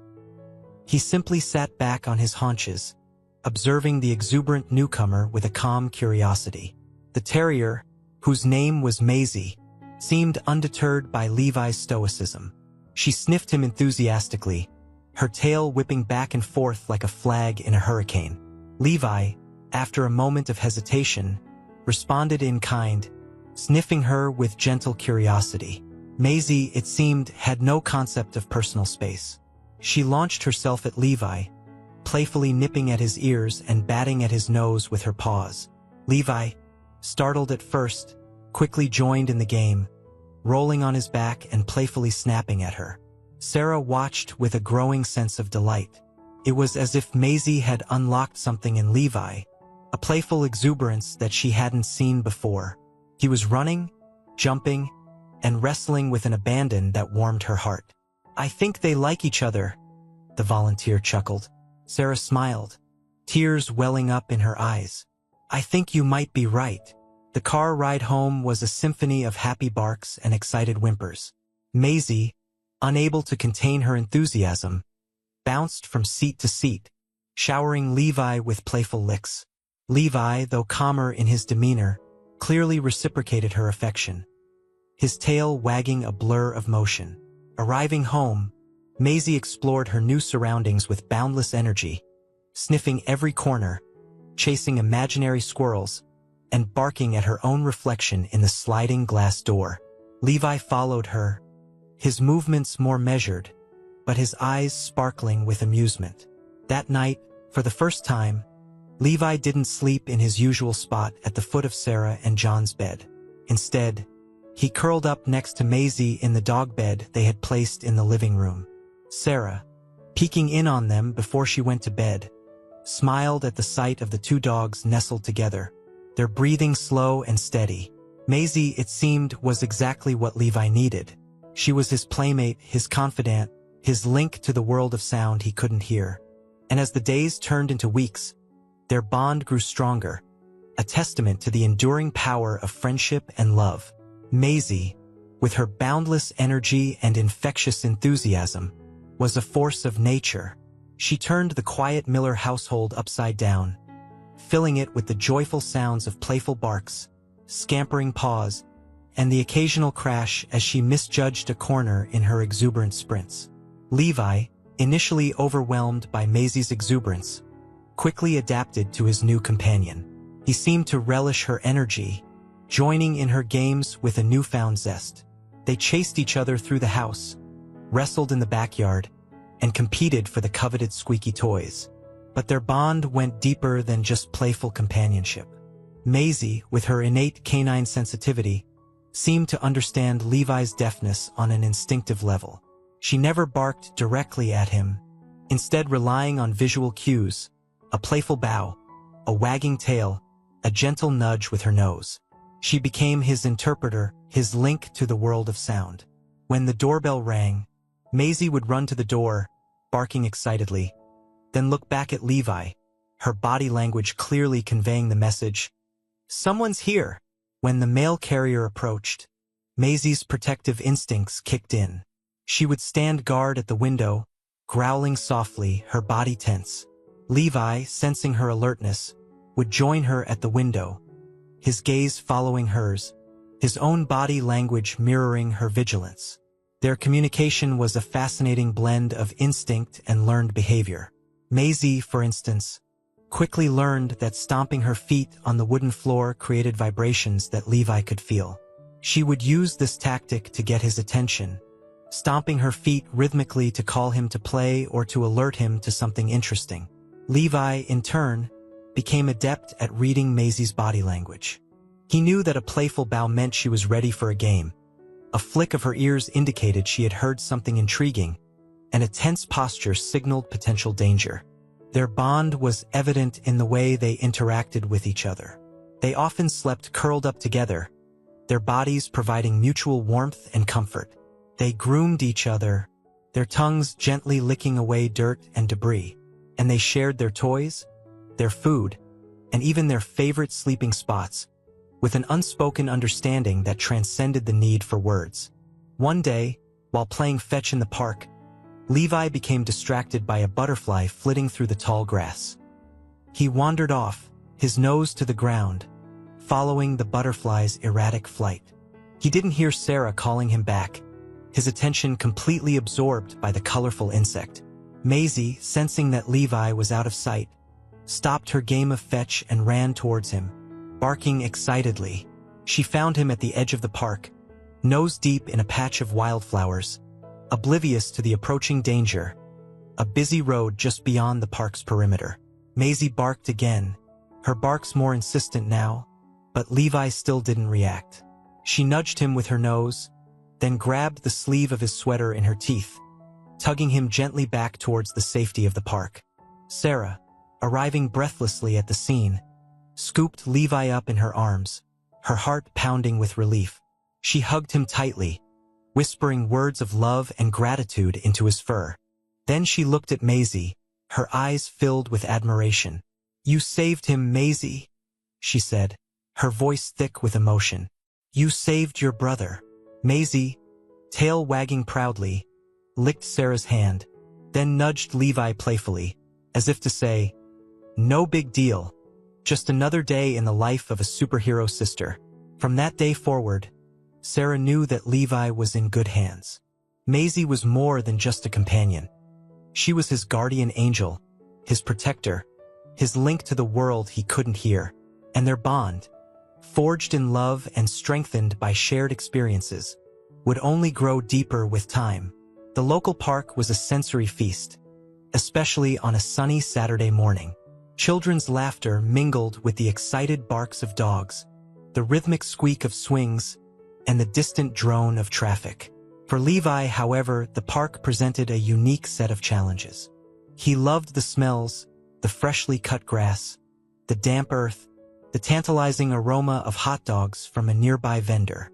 He simply sat back on his haunches, observing the exuberant newcomer with a calm curiosity. The terrier, whose name was Maisie, seemed undeterred by Levi's stoicism. She sniffed him enthusiastically, her tail whipping back and forth like a flag in a hurricane. Levi, after a moment of hesitation, responded in kind, sniffing her with gentle curiosity. Maisie, it seemed, had no concept of personal space. She launched herself at Levi, playfully nipping at his ears and batting at his nose with her paws. Levi, startled at first, quickly joined in the game, rolling on his back and playfully snapping at her. Sarah watched with a growing sense of delight. It was as if Maisie had unlocked something in Levi, a playful exuberance that she hadn't seen before. He was running, jumping, and wrestling with an abandon that warmed her heart. "I think they like each other," the volunteer chuckled. Sarah smiled, tears welling up in her eyes. "I think you might be right." The car ride home was a symphony of happy barks and excited whimpers. Maisie, unable to contain her enthusiasm, bounced from seat to seat, showering Levi with playful licks. Levi, though calmer in his demeanor, clearly reciprocated her affection, his tail wagging a blur of motion. Arriving home, Maisie explored her new surroundings with boundless energy, sniffing every corner, chasing imaginary squirrels, and barking at her own reflection in the sliding glass door. Levi followed her, his movements more measured, but his eyes sparkling with amusement. That night, for the first time, Levi didn't sleep in his usual spot at the foot of Sarah and John's bed. Instead, he curled up next to Maisie in the dog bed they had placed in the living room. Sarah, peeking in on them before she went to bed, smiled at the sight of the two dogs nestled together, their breathing slow and steady. Maisie, it seemed, was exactly what Levi needed. She was his playmate, his confidant, his link to the world of sound he couldn't hear. And as the days turned into weeks, their bond grew stronger, a testament to the enduring power of friendship and love. Maisie, with her boundless energy and infectious enthusiasm, was a force of nature. She turned the quiet Miller household upside down, filling it with the joyful sounds of playful barks, scampering paws, and the occasional crash as she misjudged a corner in her exuberant sprints. Levi, initially overwhelmed by Maisie's exuberance, quickly adapted to his new companion. He seemed to relish her energy, joining in her games with a newfound zest. They chased each other through the house, wrestled in the backyard, and competed for the coveted squeaky toys. But their bond went deeper than just playful companionship. Maisie, with her innate canine sensitivity, seemed to understand Levi's deafness on an instinctive level. She never barked directly at him, instead relying on visual cues, a playful bow, a wagging tail, a gentle nudge with her nose. She became his interpreter, his link to the world of sound. When the doorbell rang, Maisie would run to the door, barking excitedly, then look back at Levi, her body language clearly conveying the message, "Someone's here." When the mail carrier approached, Maisie's protective instincts kicked in. She would stand guard at the window, growling softly, her body tense. Levi, sensing her alertness, would join her at the window, his gaze following hers, his own body language mirroring her vigilance. Their communication was a fascinating blend of instinct and learned behavior. Maisie, for instance, quickly learned that stomping her feet on the wooden floor created vibrations that Levi could feel. She would use this tactic to get his attention, stomping her feet rhythmically to call him to play or to alert him to something interesting. Levi, in turn, became adept at reading Maisie's body language. He knew that a playful bow meant she was ready for a game. A flick of her ears indicated she had heard something intriguing, and a tense posture signaled potential danger. Their bond was evident in the way they interacted with each other. They often slept curled up together, their bodies providing mutual warmth and comfort. They groomed each other, their tongues gently licking away dirt and debris, and they shared their toys, their food, and even their favorite sleeping spots, with an unspoken understanding that transcended the need for words. One day, while playing fetch in the park, Levi became distracted by a butterfly flitting through the tall grass. He wandered off, his nose to the ground, following the butterfly's erratic flight. He didn't hear Sarah calling him back, his attention completely absorbed by the colorful insect. Maisie, sensing that Levi was out of sight, stopped her game of fetch and ran towards him, barking excitedly. She found him at the edge of the park, nose deep in a patch of wildflowers, oblivious to the approaching danger, a busy road just beyond the park's perimeter. Maisie barked again, her barks more insistent now, but Levi still didn't react. She nudged him with her nose, then grabbed the sleeve of his sweater in her teeth, tugging him gently back towards the safety of the park. Sarah, arriving breathlessly at the scene, scooped Levi up in her arms, her heart pounding with relief. She hugged him tightly, whispering words of love and gratitude into his fur. Then she looked at Maisie, her eyes filled with admiration. "You saved him, Maisie," she said, her voice thick with emotion. "You saved your brother." Maisie, tail wagging proudly, licked Sarah's hand, then nudged Levi playfully, as if to say, "No big deal, just another day in the life of a superhero sister." From that day forward, Sarah knew that Levi was in good hands. Maisie was more than just a companion. She was his guardian angel, his protector, his link to the world he couldn't hear. And their bond, forged in love and strengthened by shared experiences, would only grow deeper with time. The local park was a sensory feast, especially on a sunny Saturday morning. Children's laughter mingled with the excited barks of dogs, the rhythmic squeak of swings, and the distant drone of traffic. For Levi, however, the park presented a unique set of challenges. He loved the smells, the freshly cut grass, the damp earth, the tantalizing aroma of hot dogs from a nearby vendor.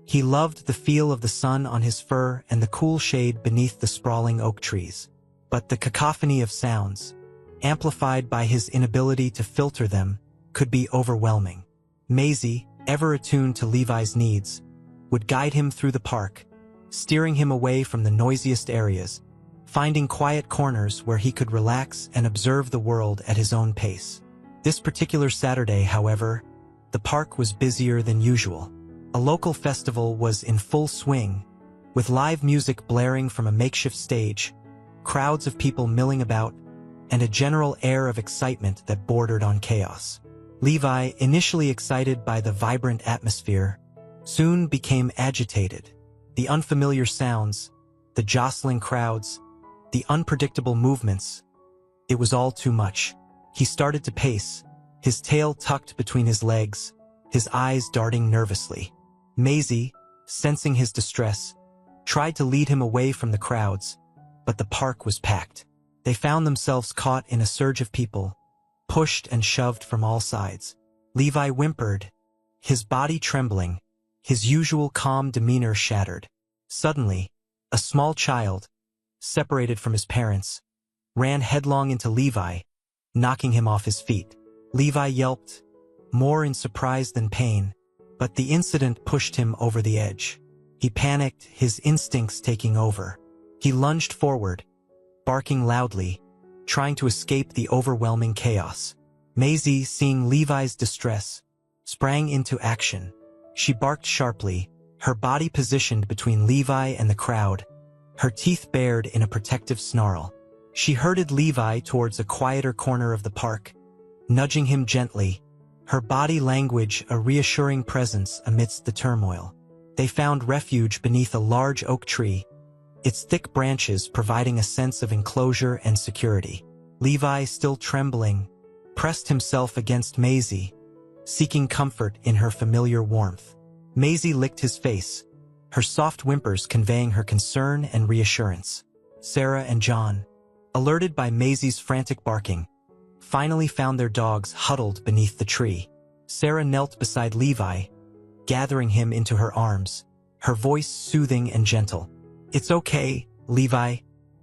He loved the feel of the sun on his fur and the cool shade beneath the sprawling oak trees. But the cacophony of sounds, amplified by his inability to filter them, could be overwhelming. Maisie, ever attuned to Levi's needs, would guide him through the park, steering him away from the noisiest areas, finding quiet corners where he could relax and observe the world at his own pace. This particular Saturday, however, the park was busier than usual. A local festival was in full swing, with live music blaring from a makeshift stage, crowds of people milling about, and a general air of excitement that bordered on chaos. Levi, initially excited by the vibrant atmosphere, soon became agitated. The unfamiliar sounds, the jostling crowds, the unpredictable movements, it was all too much. He started to pace, his tail tucked between his legs, his eyes darting nervously. Maisie, sensing his distress, tried to lead him away from the crowds, but the park was packed. They found themselves caught in a surge of people, pushed and shoved from all sides. Levi whimpered, his body trembling, his usual calm demeanor shattered. Suddenly, a small child, separated from his parents, ran headlong into Levi, knocking him off his feet. Levi yelped, more in surprise than pain, but the incident pushed him over the edge. He panicked, his instincts taking over. He lunged forward, barking loudly, trying to escape the overwhelming chaos. Maisie, seeing Levi's distress, sprang into action. She barked sharply, her body positioned between Levi and the crowd, her teeth bared in a protective snarl. She herded Levi towards a quieter corner of the park, nudging him gently, her body language a reassuring presence amidst the turmoil. They found refuge beneath a large oak tree, its thick branches providing a sense of enclosure and security. Levi, still trembling, pressed himself against Maisie, seeking comfort in her familiar warmth. Maisie licked his face, her soft whimpers conveying her concern and reassurance. Sarah and John, alerted by Maisie's frantic barking, finally found their dogs huddled beneath the tree. Sarah knelt beside Levi, gathering him into her arms, her voice soothing and gentle. "It's okay, Levi,"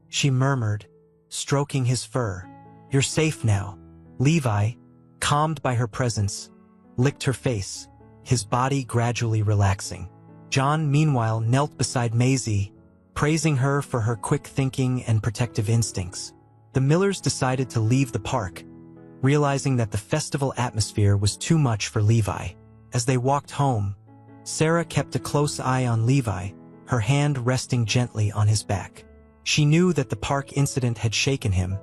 she murmured, stroking his fur. "You're safe now." Levi, calmed by her presence, licked her face, his body gradually relaxing. John, meanwhile, knelt beside Maisie, praising her for her quick thinking and protective instincts. The Millers decided to leave the park, realizing that the festival atmosphere was too much for Levi. As they walked home, Sarah kept a close eye on Levi, her hand resting gently on his back. She knew that the park incident had shaken him,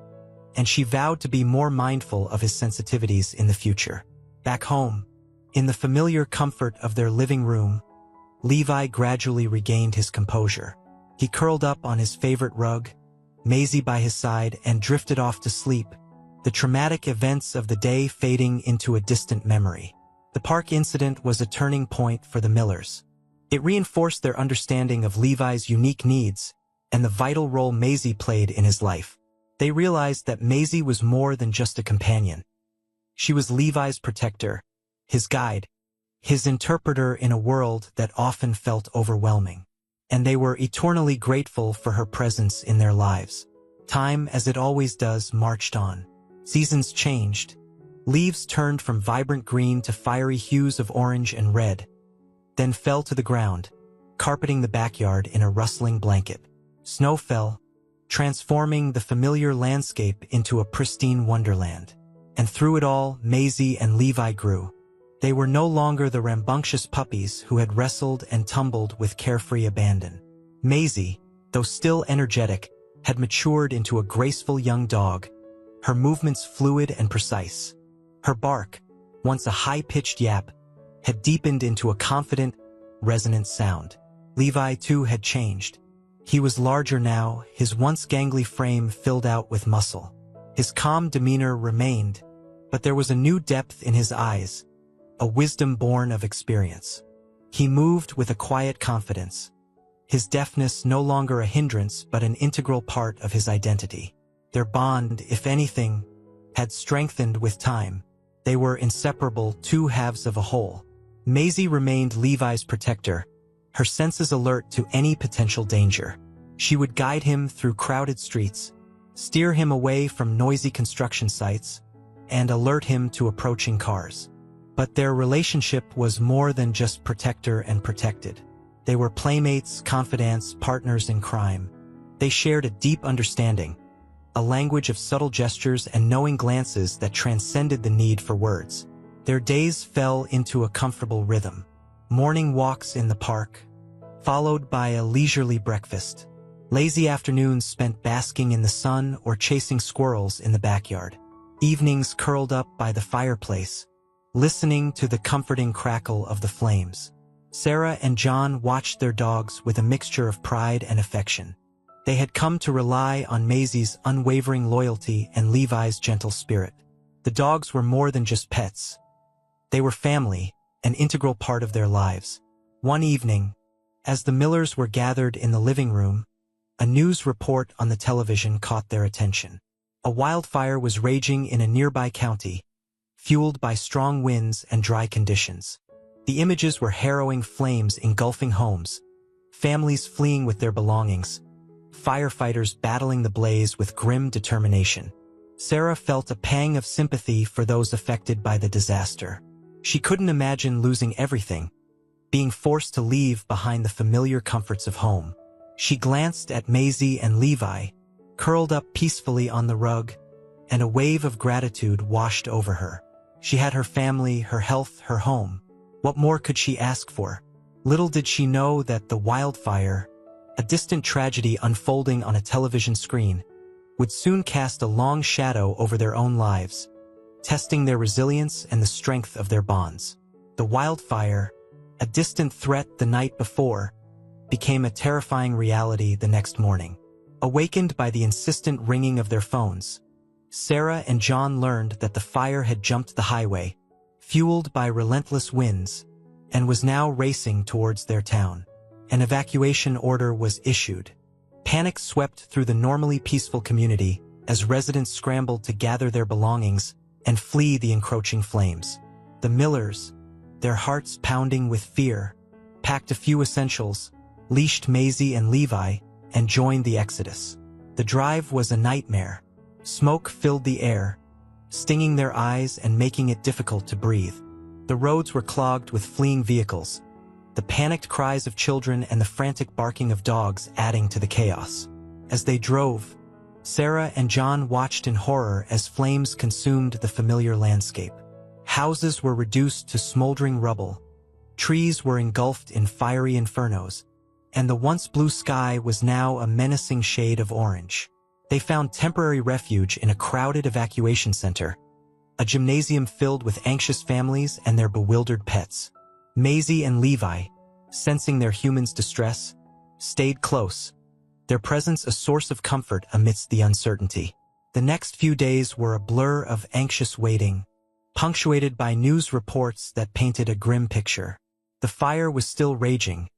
and she vowed to be more mindful of his sensitivities in the future. Back home, in the familiar comfort of their living room, Levi gradually regained his composure. He curled up on his favorite rug, Maisie by his side, and drifted off to sleep, the traumatic events of the day fading into a distant memory. The park incident was a turning point for the Millers. It reinforced their understanding of Levi's unique needs and the vital role Maisie played in his life. They realized that Maisie was more than just a companion. She was Levi's protector, his guide, his interpreter in a world that often felt overwhelming. And they were eternally grateful for her presence in their lives. Time, as it always does, marched on. Seasons changed. Leaves turned from vibrant green to fiery hues of orange and red, then fell to the ground, carpeting the backyard in a rustling blanket. Snow fell, transforming the familiar landscape into a pristine wonderland. And through it all, Maisie and Levi grew. They were no longer the rambunctious puppies who had wrestled and tumbled with carefree abandon. Maisie, though still energetic, had matured into a graceful young dog, her movements fluid and precise. Her bark, once a high-pitched yap, had deepened into a confident, resonant sound. Levi, too, had changed. He was larger now, his once gangly frame filled out with muscle. His calm demeanor remained, but there was a new depth in his eyes, a wisdom born of experience. He moved with a quiet confidence, his deafness no longer a hindrance but an integral part of his identity. Their bond, if anything, had strengthened with time. They were inseparable, two halves of a whole. Maisie remained Levi's protector, her senses alert to any potential danger. She would guide him through crowded streets, steer him away from noisy construction sites, and alert him to approaching cars. But their relationship was more than just protector and protected. They were playmates, confidants, partners in crime. They shared a deep understanding, a language of subtle gestures and knowing glances that transcended the need for words. Their days fell into a comfortable rhythm. Morning walks in the park, followed by a leisurely breakfast. Lazy afternoons spent basking in the sun or chasing squirrels in the backyard. Evenings curled up by the fireplace, listening to the comforting crackle of the flames. Sarah and John watched their dogs with a mixture of pride and affection. They had come to rely on Maisie's unwavering loyalty and Levi's gentle spirit. The dogs were more than just pets. They were family, an integral part of their lives. One evening, as the Millers were gathered in the living room, a news report on the television caught their attention. A wildfire was raging in a nearby county, fueled by strong winds and dry conditions. The images were harrowing: flames engulfing homes, families fleeing with their belongings, firefighters battling the blaze with grim determination. Sarah felt a pang of sympathy for those affected by the disaster. She couldn't imagine losing everything, being forced to leave behind the familiar comforts of home. She glanced at Maisie and Levi, curled up peacefully on the rug, and a wave of gratitude washed over her. She had her family, her health, her home. What more could she ask for? Little did she know that the wildfire, a distant tragedy unfolding on a television screen, would soon cast a long shadow over their own lives, testing their resilience and the strength of their bonds. The wildfire, a distant threat the night before, became a terrifying reality the next morning. Awakened by the insistent ringing of their phones, Sarah and John learned that the fire had jumped the highway, fueled by relentless winds, and was now racing towards their town. An evacuation order was issued. Panic swept through the normally peaceful community as residents scrambled to gather their belongings and flee the encroaching flames. The Millers, their hearts pounding with fear, packed a few essentials, leashed Maisie and Levi, and joined the exodus. The drive was a nightmare. Smoke filled the air, stinging their eyes and making it difficult to breathe. The roads were clogged with fleeing vehicles, the panicked cries of children and the frantic barking of dogs adding to the chaos. As they drove, Sarah and John watched in horror as flames consumed the familiar landscape. Houses were reduced to smoldering rubble, trees were engulfed in fiery infernos, and the once blue sky was now a menacing shade of orange. They found temporary refuge in a crowded evacuation center, a gymnasium filled with anxious families and their bewildered pets. Maisie and Levi, sensing their humans' distress, stayed close, their presence a source of comfort amidst the uncertainty. The next few days were a blur of anxious waiting, punctuated by news reports that painted a grim picture. The fire was still raging,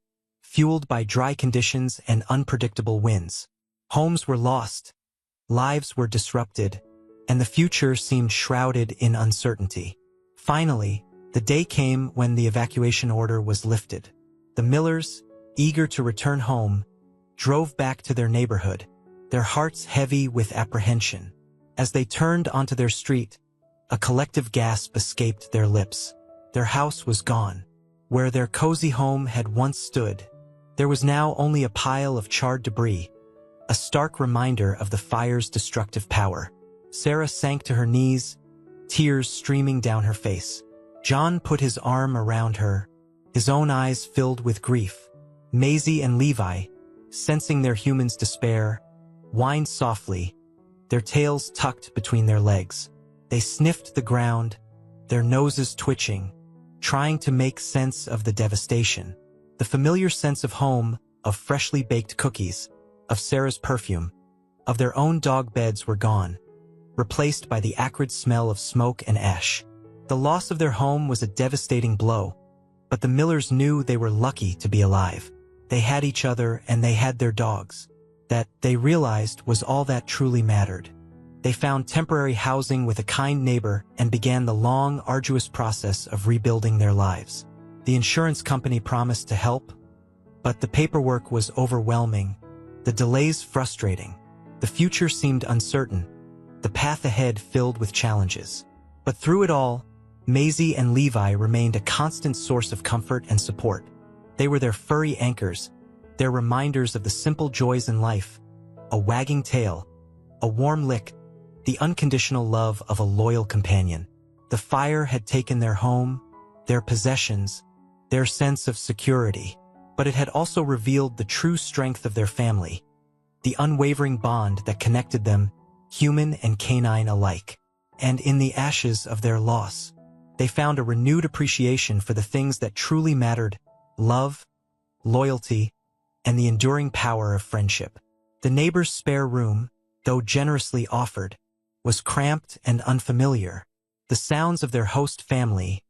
fueled by dry conditions and unpredictable winds. Homes were lost, lives were disrupted, and the future seemed shrouded in uncertainty. Finally, the day came when the evacuation order was lifted. The Millers, eager to return home, drove back to their neighborhood, their hearts heavy with apprehension. As they turned onto their street, a collective gasp escaped their lips. Their house was gone. Where their cozy home had once stood, there was now only a pile of charred debris, a stark reminder of the fire's destructive power. Sarah sank to her knees, tears streaming down her face. John put his arm around her, his own eyes filled with grief. Maisie and Levi, sensing their humans' despair, whined softly, their tails tucked between their legs. They sniffed the ground, their noses twitching, trying to make sense of the devastation. The familiar sense of home, of freshly baked cookies, of Sarah's perfume, of their own dog beds were gone, replaced by the acrid smell of smoke and ash. The loss of their home was a devastating blow, but the Millers knew they were lucky to be alive. They had each other and they had their dogs. That, they realized, was all that truly mattered. They found temporary housing with a kind neighbor and began the long, arduous process of rebuilding their lives. The insurance company promised to help, but the paperwork was overwhelming, the delays frustrating. The future seemed uncertain, the path ahead filled with challenges. But through it all, Maisie and Levi remained a constant source of comfort and support. They were their furry anchors, their reminders of the simple joys in life: a wagging tail, a warm lick, the unconditional love of a loyal companion. The fire had taken their home, their possessions, their sense of security, but it had also revealed the true strength of their family, the unwavering bond that connected them, human and canine alike. And in the ashes of their loss, they found a renewed appreciation for the things that truly mattered: love, loyalty, and the enduring power of friendship. The neighbor's spare room, though generously offered, was cramped and unfamiliar. The sounds of their host family,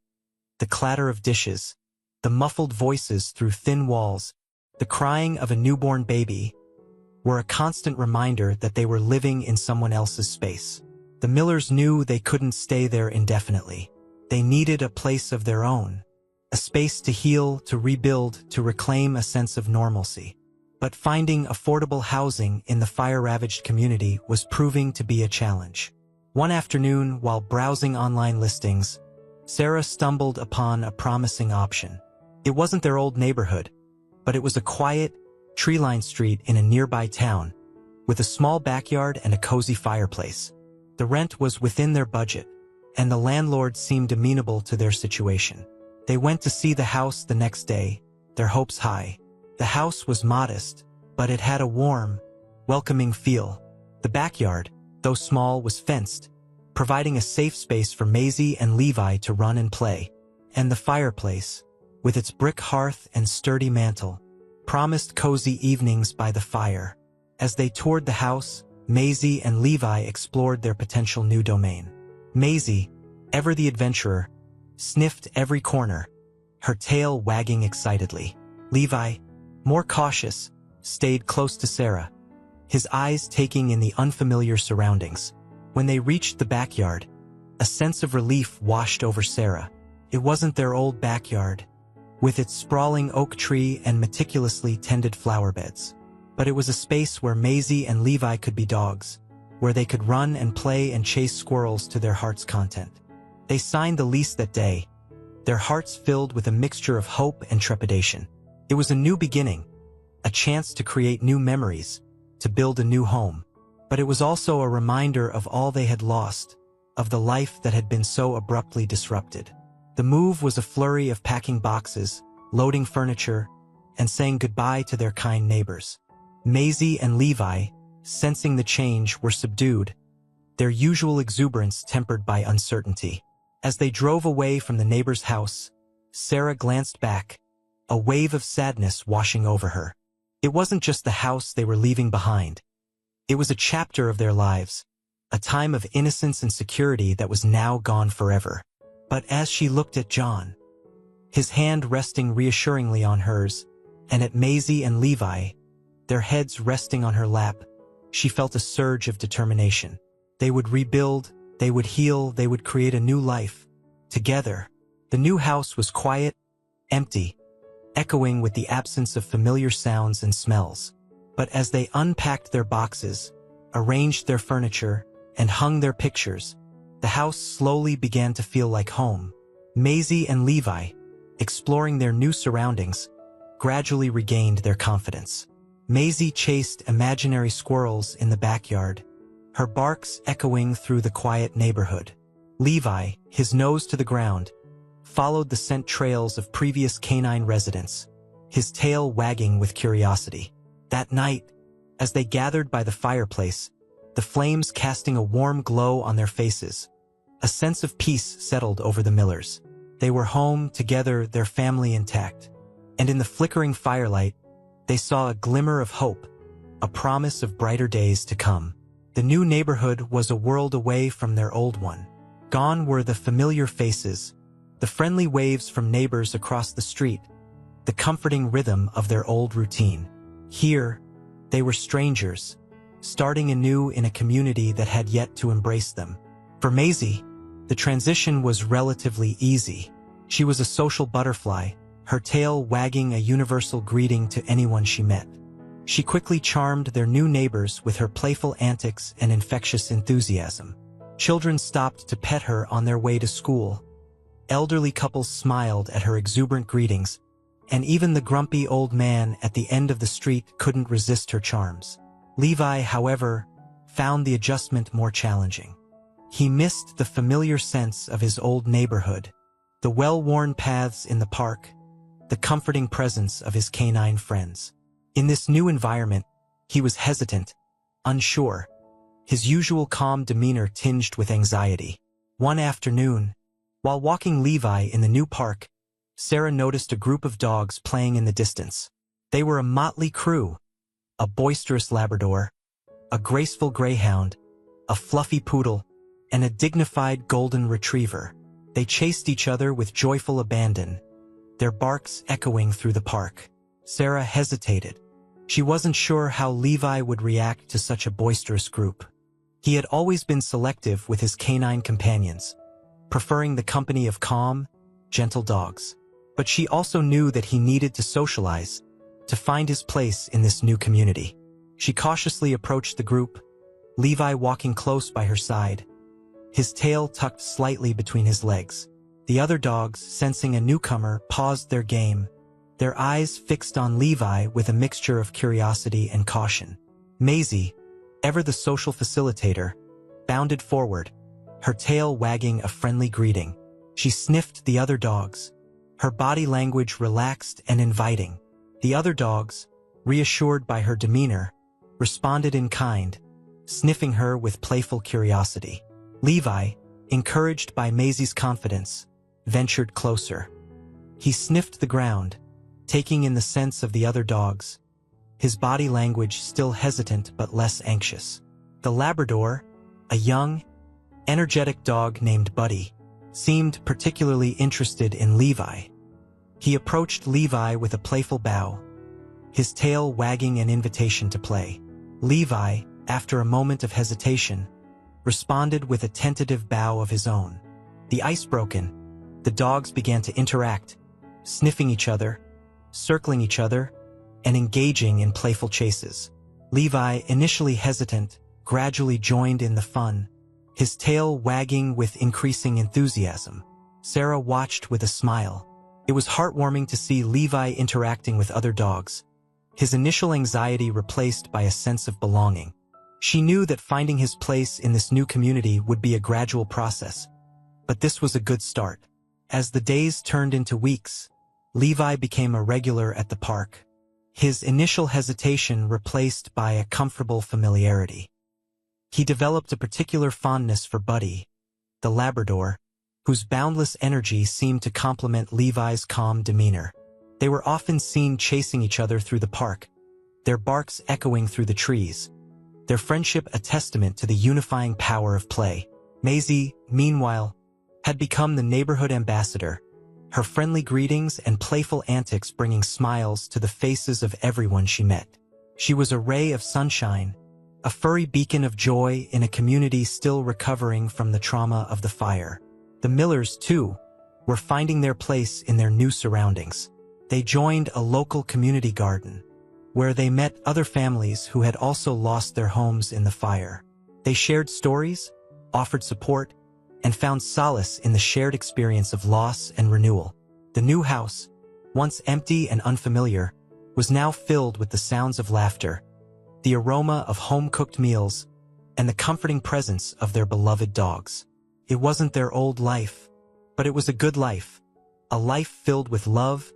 the clatter of dishes, the muffled voices through thin walls, the crying of a newborn baby, were a constant reminder that they were living in someone else's space. The Millers knew they couldn't stay there indefinitely. They needed a place of their own, a space to heal, to rebuild, to reclaim a sense of normalcy. But finding affordable housing in the fire-ravaged community was proving to be a challenge. One afternoon, while browsing online listings, Sarah stumbled upon a promising option. It wasn't their old neighborhood, but it was a quiet, tree-lined street in a nearby town, with a small backyard and a cozy fireplace. The rent was within their budget, and the landlord seemed amenable to their situation. They went to see the house the next day, their hopes high. The house was modest, but it had a warm, welcoming feel. The backyard, though small, was fenced, providing a safe space for Maisie and Levi to run and play. And the fireplace, with its brick hearth and sturdy mantel, promised cozy evenings by the fire. As they toured the house, Maisie and Levi explored their potential new domain. Maisie, ever the adventurer, sniffed every corner, her tail wagging excitedly. Levi, more cautious, stayed close to Sarah, his eyes taking in the unfamiliar surroundings. When they reached the backyard, a sense of relief washed over Sarah. It wasn't their old backyard, with its sprawling oak tree and meticulously tended flower beds. But it was a space where Maisie and Levi could be dogs, where they could run and play and chase squirrels to their heart's content. They signed the lease that day, their hearts filled with a mixture of hope and trepidation. It was a new beginning, a chance to create new memories, to build a new home. But it was also a reminder of all they had lost, of the life that had been so abruptly disrupted. The move was a flurry of packing boxes, loading furniture, and saying goodbye to their kind neighbors. Maisie and Levi, sensing the change, were subdued, their usual exuberance tempered by uncertainty. As they drove away from the neighbor's house, Sarah glanced back, a wave of sadness washing over her. It wasn't just the house they were leaving behind. It was a chapter of their lives, a time of innocence and security that was now gone forever. But as she looked at John, his hand resting reassuringly on hers, and at Maisie and Levi, their heads resting on her lap, she felt a surge of determination. They would rebuild, they would heal, they would create a new life. Together. The new house was quiet, empty, echoing with the absence of familiar sounds and smells. But as they unpacked their boxes, arranged their furniture, and hung their pictures, the house slowly began to feel like home. Maisie and Levi, exploring their new surroundings, gradually regained their confidence. Maisie chased imaginary squirrels in the backyard, her barks echoing through the quiet neighborhood. Levi, his nose to the ground, followed the scent trails of previous canine residents, his tail wagging with curiosity. That night, as they gathered by the fireplace, the flames casting a warm glow on their faces, a sense of peace settled over the Millers. They were home together, their family intact. And in the flickering firelight, they saw a glimmer of hope, a promise of brighter days to come. The new neighborhood was a world away from their old one. Gone were the familiar faces, the friendly waves from neighbors across the street, the comforting rhythm of their old routine. Here, they were strangers, starting anew in a community that had yet to embrace them. For Maisie, the transition was relatively easy. She was a social butterfly, her tail wagging a universal greeting to anyone she met. She quickly charmed their new neighbors with her playful antics and infectious enthusiasm. Children stopped to pet her on their way to school. Elderly couples smiled at her exuberant greetings, and even the grumpy old man at the end of the street couldn't resist her charms. Levi, however, found the adjustment more challenging. He missed the familiar sense of his old neighborhood, the well-worn paths in the park, the comforting presence of his canine friends. In this new environment, he was hesitant, unsure, his usual calm demeanor tinged with anxiety. One afternoon, while walking Levi in the new park, Sarah noticed a group of dogs playing in the distance. They were a motley crew, a boisterous Labrador, a graceful greyhound, a fluffy poodle, and a dignified golden retriever. They chased each other with joyful abandon, their barks echoing through the park. Sarah hesitated. She wasn't sure how Levi would react to such a boisterous group. He had always been selective with his canine companions, preferring the company of calm, gentle dogs. But she also knew that he needed to socialize, to find his place in this new community. She cautiously approached the group, Levi walking close by her side, his tail tucked slightly between his legs. The other dogs, sensing a newcomer, paused their game, their eyes fixed on Levi with a mixture of curiosity and caution. Maisie, ever the social facilitator, bounded forward, her tail wagging a friendly greeting. She sniffed the other dogs, her body language relaxed and inviting. The other dogs, reassured by her demeanor, responded in kind, sniffing her with playful curiosity. Levi, encouraged by Maisie's confidence, ventured closer. He sniffed the ground, taking in the scents of the other dogs, his body language still hesitant but less anxious. The Labrador, a young, energetic dog named Buddy, seemed particularly interested in Levi. He approached Levi with a playful bow, his tail wagging an invitation to play. Levi, after a moment of hesitation, responded with a tentative bow of his own. The ice broken, the dogs began to interact, sniffing each other, circling each other, and engaging in playful chases. Levi, initially hesitant, gradually joined in the fun, his tail wagging with increasing enthusiasm. Sarah watched with a smile. It was heartwarming to see Levi interacting with other dogs, his initial anxiety replaced by a sense of belonging. She knew that finding his place in this new community would be a gradual process, but this was a good start. As the days turned into weeks, Levi became a regular at the park, his initial hesitation replaced by a comfortable familiarity. He developed a particular fondness for Buddy, the Labrador, whose boundless energy seemed to complement Levi's calm demeanor. They were often seen chasing each other through the park, their barks echoing through the trees, their friendship a testament to the unifying power of play. Maisie, meanwhile, had become the neighborhood ambassador, her friendly greetings and playful antics bringing smiles to the faces of everyone she met. She was a ray of sunshine, a furry beacon of joy in a community still recovering from the trauma of the fire. The Millers, too, were finding their place in their new surroundings. They joined a local community garden, where they met other families who had also lost their homes in the fire. They shared stories, offered support, and found solace in the shared experience of loss and renewal. The new house, once empty and unfamiliar, was now filled with the sounds of laughter, the aroma of home-cooked meals, and the comforting presence of their beloved dogs. It wasn't their old life, but it was a good life, a life filled with love,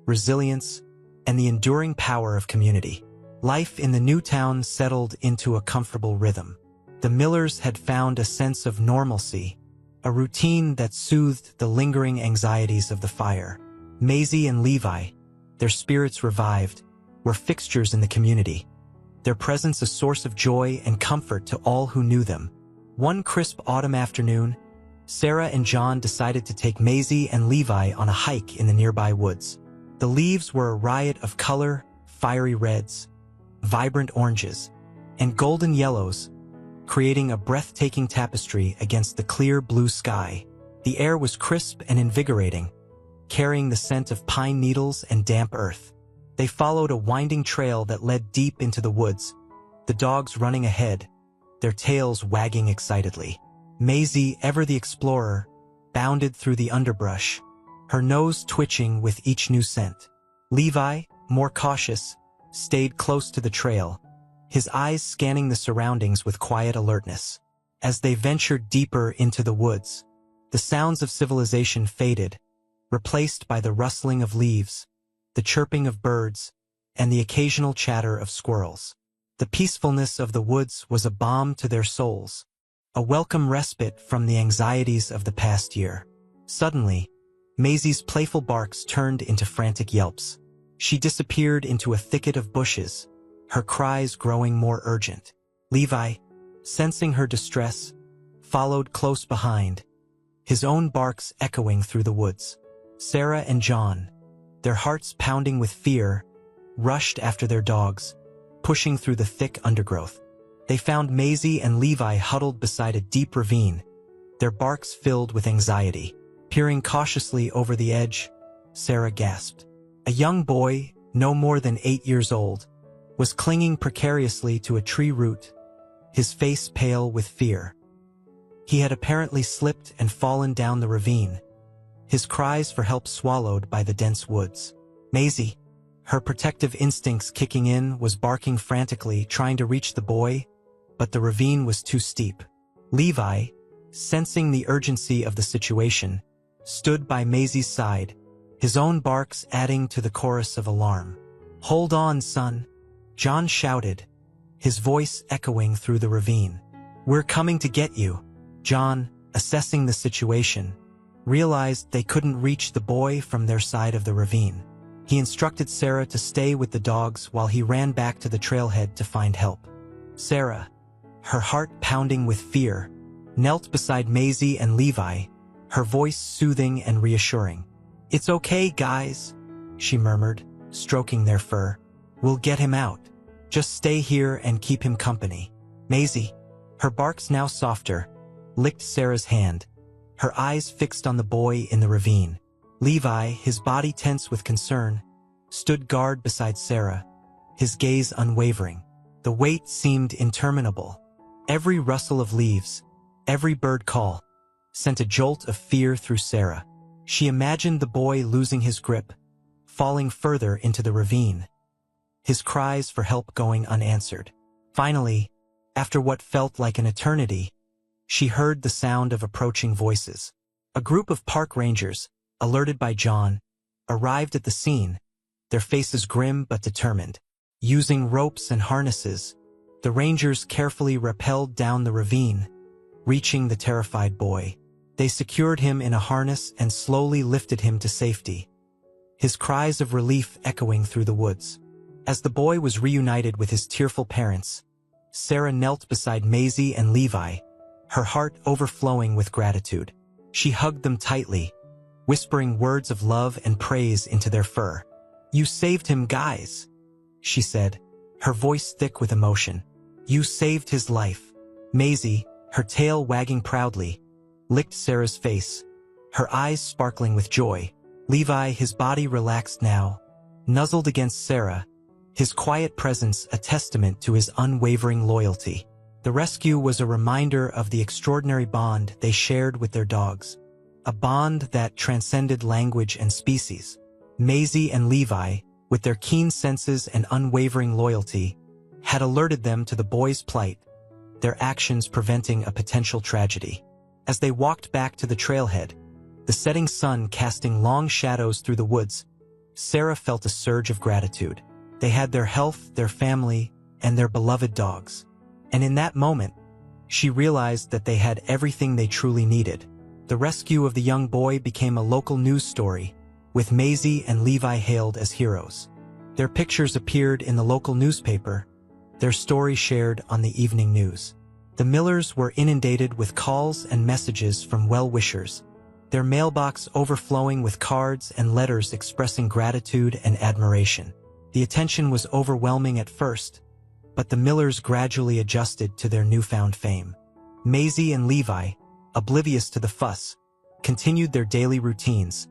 resilience, and the enduring power of community. Life in the new town settled into a comfortable rhythm. The Millers had found a sense of normalcy, a routine that soothed the lingering anxieties of the fire. Maisie and Levi, their spirits revived, were fixtures in the community, their presence a source of joy and comfort to all who knew them. One crisp autumn afternoon, Sarah and John decided to take Maisie and Levi on a hike in the nearby woods. The leaves were a riot of color, fiery reds, vibrant oranges, and golden yellows, creating a breathtaking tapestry against the clear blue sky. The air was crisp and invigorating, carrying the scent of pine needles and damp earth. They followed a winding trail that led deep into the woods, the dogs running ahead, their tails wagging excitedly. Maisie, ever the explorer, bounded through the underbrush, her nose twitching with each new scent. Levi, more cautious, stayed close to the trail, his eyes scanning the surroundings with quiet alertness. As they ventured deeper into the woods, the sounds of civilization faded, replaced by the rustling of leaves, the chirping of birds, and the occasional chatter of squirrels. The peacefulness of the woods was a balm to their souls, a welcome respite from the anxieties of the past year. Suddenly, Maisie's playful barks turned into frantic yelps. She disappeared into a thicket of bushes, her cries growing more urgent. Levi, sensing her distress, followed close behind, his own barks echoing through the woods. Sarah and John, their hearts pounding with fear, rushed after their dogs, pushing through the thick undergrowth. They found Maisie and Levi huddled beside a deep ravine, their barks filled with anxiety. Peering cautiously over the edge, Sarah gasped. A young boy, no more than 8 years old, was clinging precariously to a tree root, his face pale with fear. He had apparently slipped and fallen down the ravine, his cries for help swallowed by the dense woods. Maisie, her protective instincts kicking in, was barking frantically, trying to reach the boy, but the ravine was too steep. Levi, sensing the urgency of the situation, stood by Maisie's side, his own barks adding to the chorus of alarm. "Hold on, son," John shouted, his voice echoing through the ravine. "We're coming to get you." John, assessing the situation, realized they couldn't reach the boy from their side of the ravine. He instructed Sarah to stay with the dogs while he ran back to the trailhead to find help. Sarah, her heart pounding with fear, knelt beside Maisie and Levi, her voice soothing and reassuring. "It's okay, guys," she murmured, stroking their fur. "We'll get him out. Just stay here and keep him company." Maisie, her barks now softer, licked Sarah's hand, her eyes fixed on the boy in the ravine. Levi, his body tense with concern, stood guard beside Sarah, his gaze unwavering. The wait seemed interminable. Every rustle of leaves, every bird call, sent a jolt of fear through Sarah. She imagined the boy losing his grip, falling further into the ravine, his cries for help going unanswered. Finally, after what felt like an eternity, she heard the sound of approaching voices. A group of park rangers, alerted by John, arrived at the scene, their faces grim but determined. Using ropes and harnesses, the rangers carefully rappelled down the ravine, reaching the terrified boy. They secured him in a harness and slowly lifted him to safety, his cries of relief echoing through the woods. As the boy was reunited with his tearful parents, Sarah knelt beside Maisie and Levi, her heart overflowing with gratitude. She hugged them tightly, whispering words of love and praise into their fur. "You saved him, guys," she said, her voice thick with emotion. "You saved his life." Maisie, her tail wagging proudly, licked Sarah's face, her eyes sparkling with joy. Levi, his body relaxed now, nuzzled against Sarah, his quiet presence a testament to his unwavering loyalty. The rescue was a reminder of the extraordinary bond they shared with their dogs, a bond that transcended language and species. Maisie and Levi, with their keen senses and unwavering loyalty, had alerted them to the boy's plight, their actions preventing a potential tragedy. As they walked back to the trailhead, the setting sun casting long shadows through the woods, Sarah felt a surge of gratitude. They had their health, their family, and their beloved dogs. And in that moment, she realized that they had everything they truly needed. The rescue of the young boy became a local news story, with Maisie and Levi hailed as heroes. Their pictures appeared in the local newspaper, their story shared on the evening news. The Millers were inundated with calls and messages from well-wishers, their mailbox overflowing with cards and letters expressing gratitude and admiration. The attention was overwhelming at first, but the Millers gradually adjusted to their newfound fame. Maisie and Levi, oblivious to the fuss, continued their daily routines,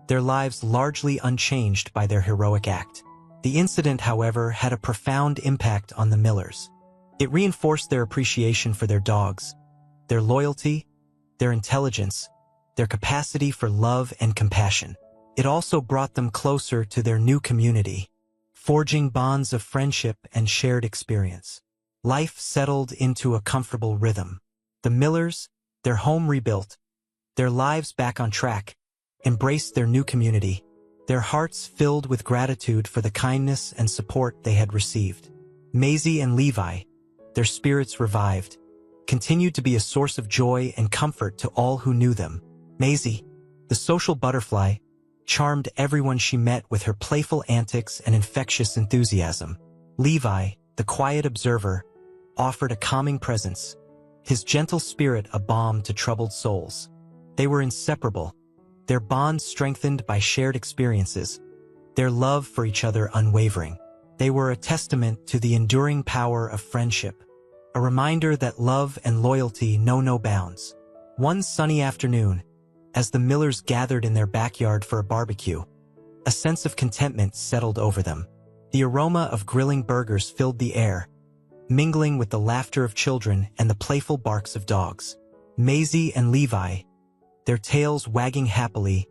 their lives largely unchanged by their heroic act. The incident, however, had a profound impact on the Millers. It reinforced their appreciation for their dogs, their loyalty, their intelligence, their capacity for love and compassion. It also brought them closer to their new community, forging bonds of friendship and shared experience. Life settled into a comfortable rhythm. The Millers, their home rebuilt, their lives back on track, embraced their new community, their hearts filled with gratitude for the kindness and support they had received. Maisie and Levi, their spirits revived, continued to be a source of joy and comfort to all who knew them. Maisie, the social butterfly, charmed everyone she met with her playful antics and infectious enthusiasm. Levi, the quiet observer, offered a calming presence, his gentle spirit a balm to troubled souls. They were inseparable, their bond strengthened by shared experiences, their love for each other unwavering. They were a testament to the enduring power of friendship, a reminder that love and loyalty know no bounds. One sunny afternoon, as the Millers gathered in their backyard for a barbecue, a sense of contentment settled over them. The aroma of grilling burgers filled the air, mingling with the laughter of children and the playful barks of dogs. Maisie and Levi, their tails wagging happily,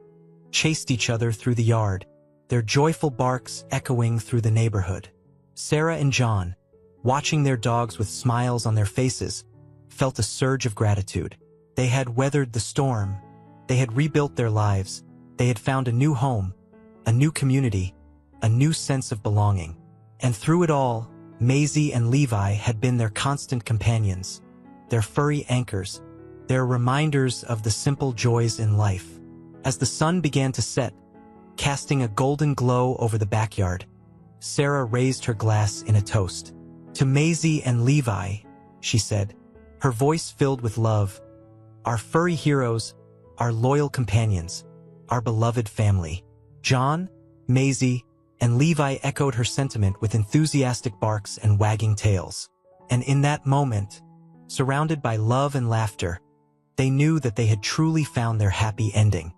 chased each other through the yard, their joyful barks echoing through the neighborhood. Sarah and John, watching their dogs with smiles on their faces, felt a surge of gratitude. They had weathered the storm. They had rebuilt their lives. They had found a new home, a new community, a new sense of belonging. And through it all, Maisie and Levi had been their constant companions, their furry anchors, their reminders of the simple joys in life. As the sun began to set, casting a golden glow over the backyard, Sarah raised her glass in a toast. "To Maisie and Levi," she said, her voice filled with love, "our furry heroes, our loyal companions, our beloved family." John, Maisie, and Levi echoed her sentiment with enthusiastic barks and wagging tails. And in that moment, surrounded by love and laughter, they knew that they had truly found their happy ending.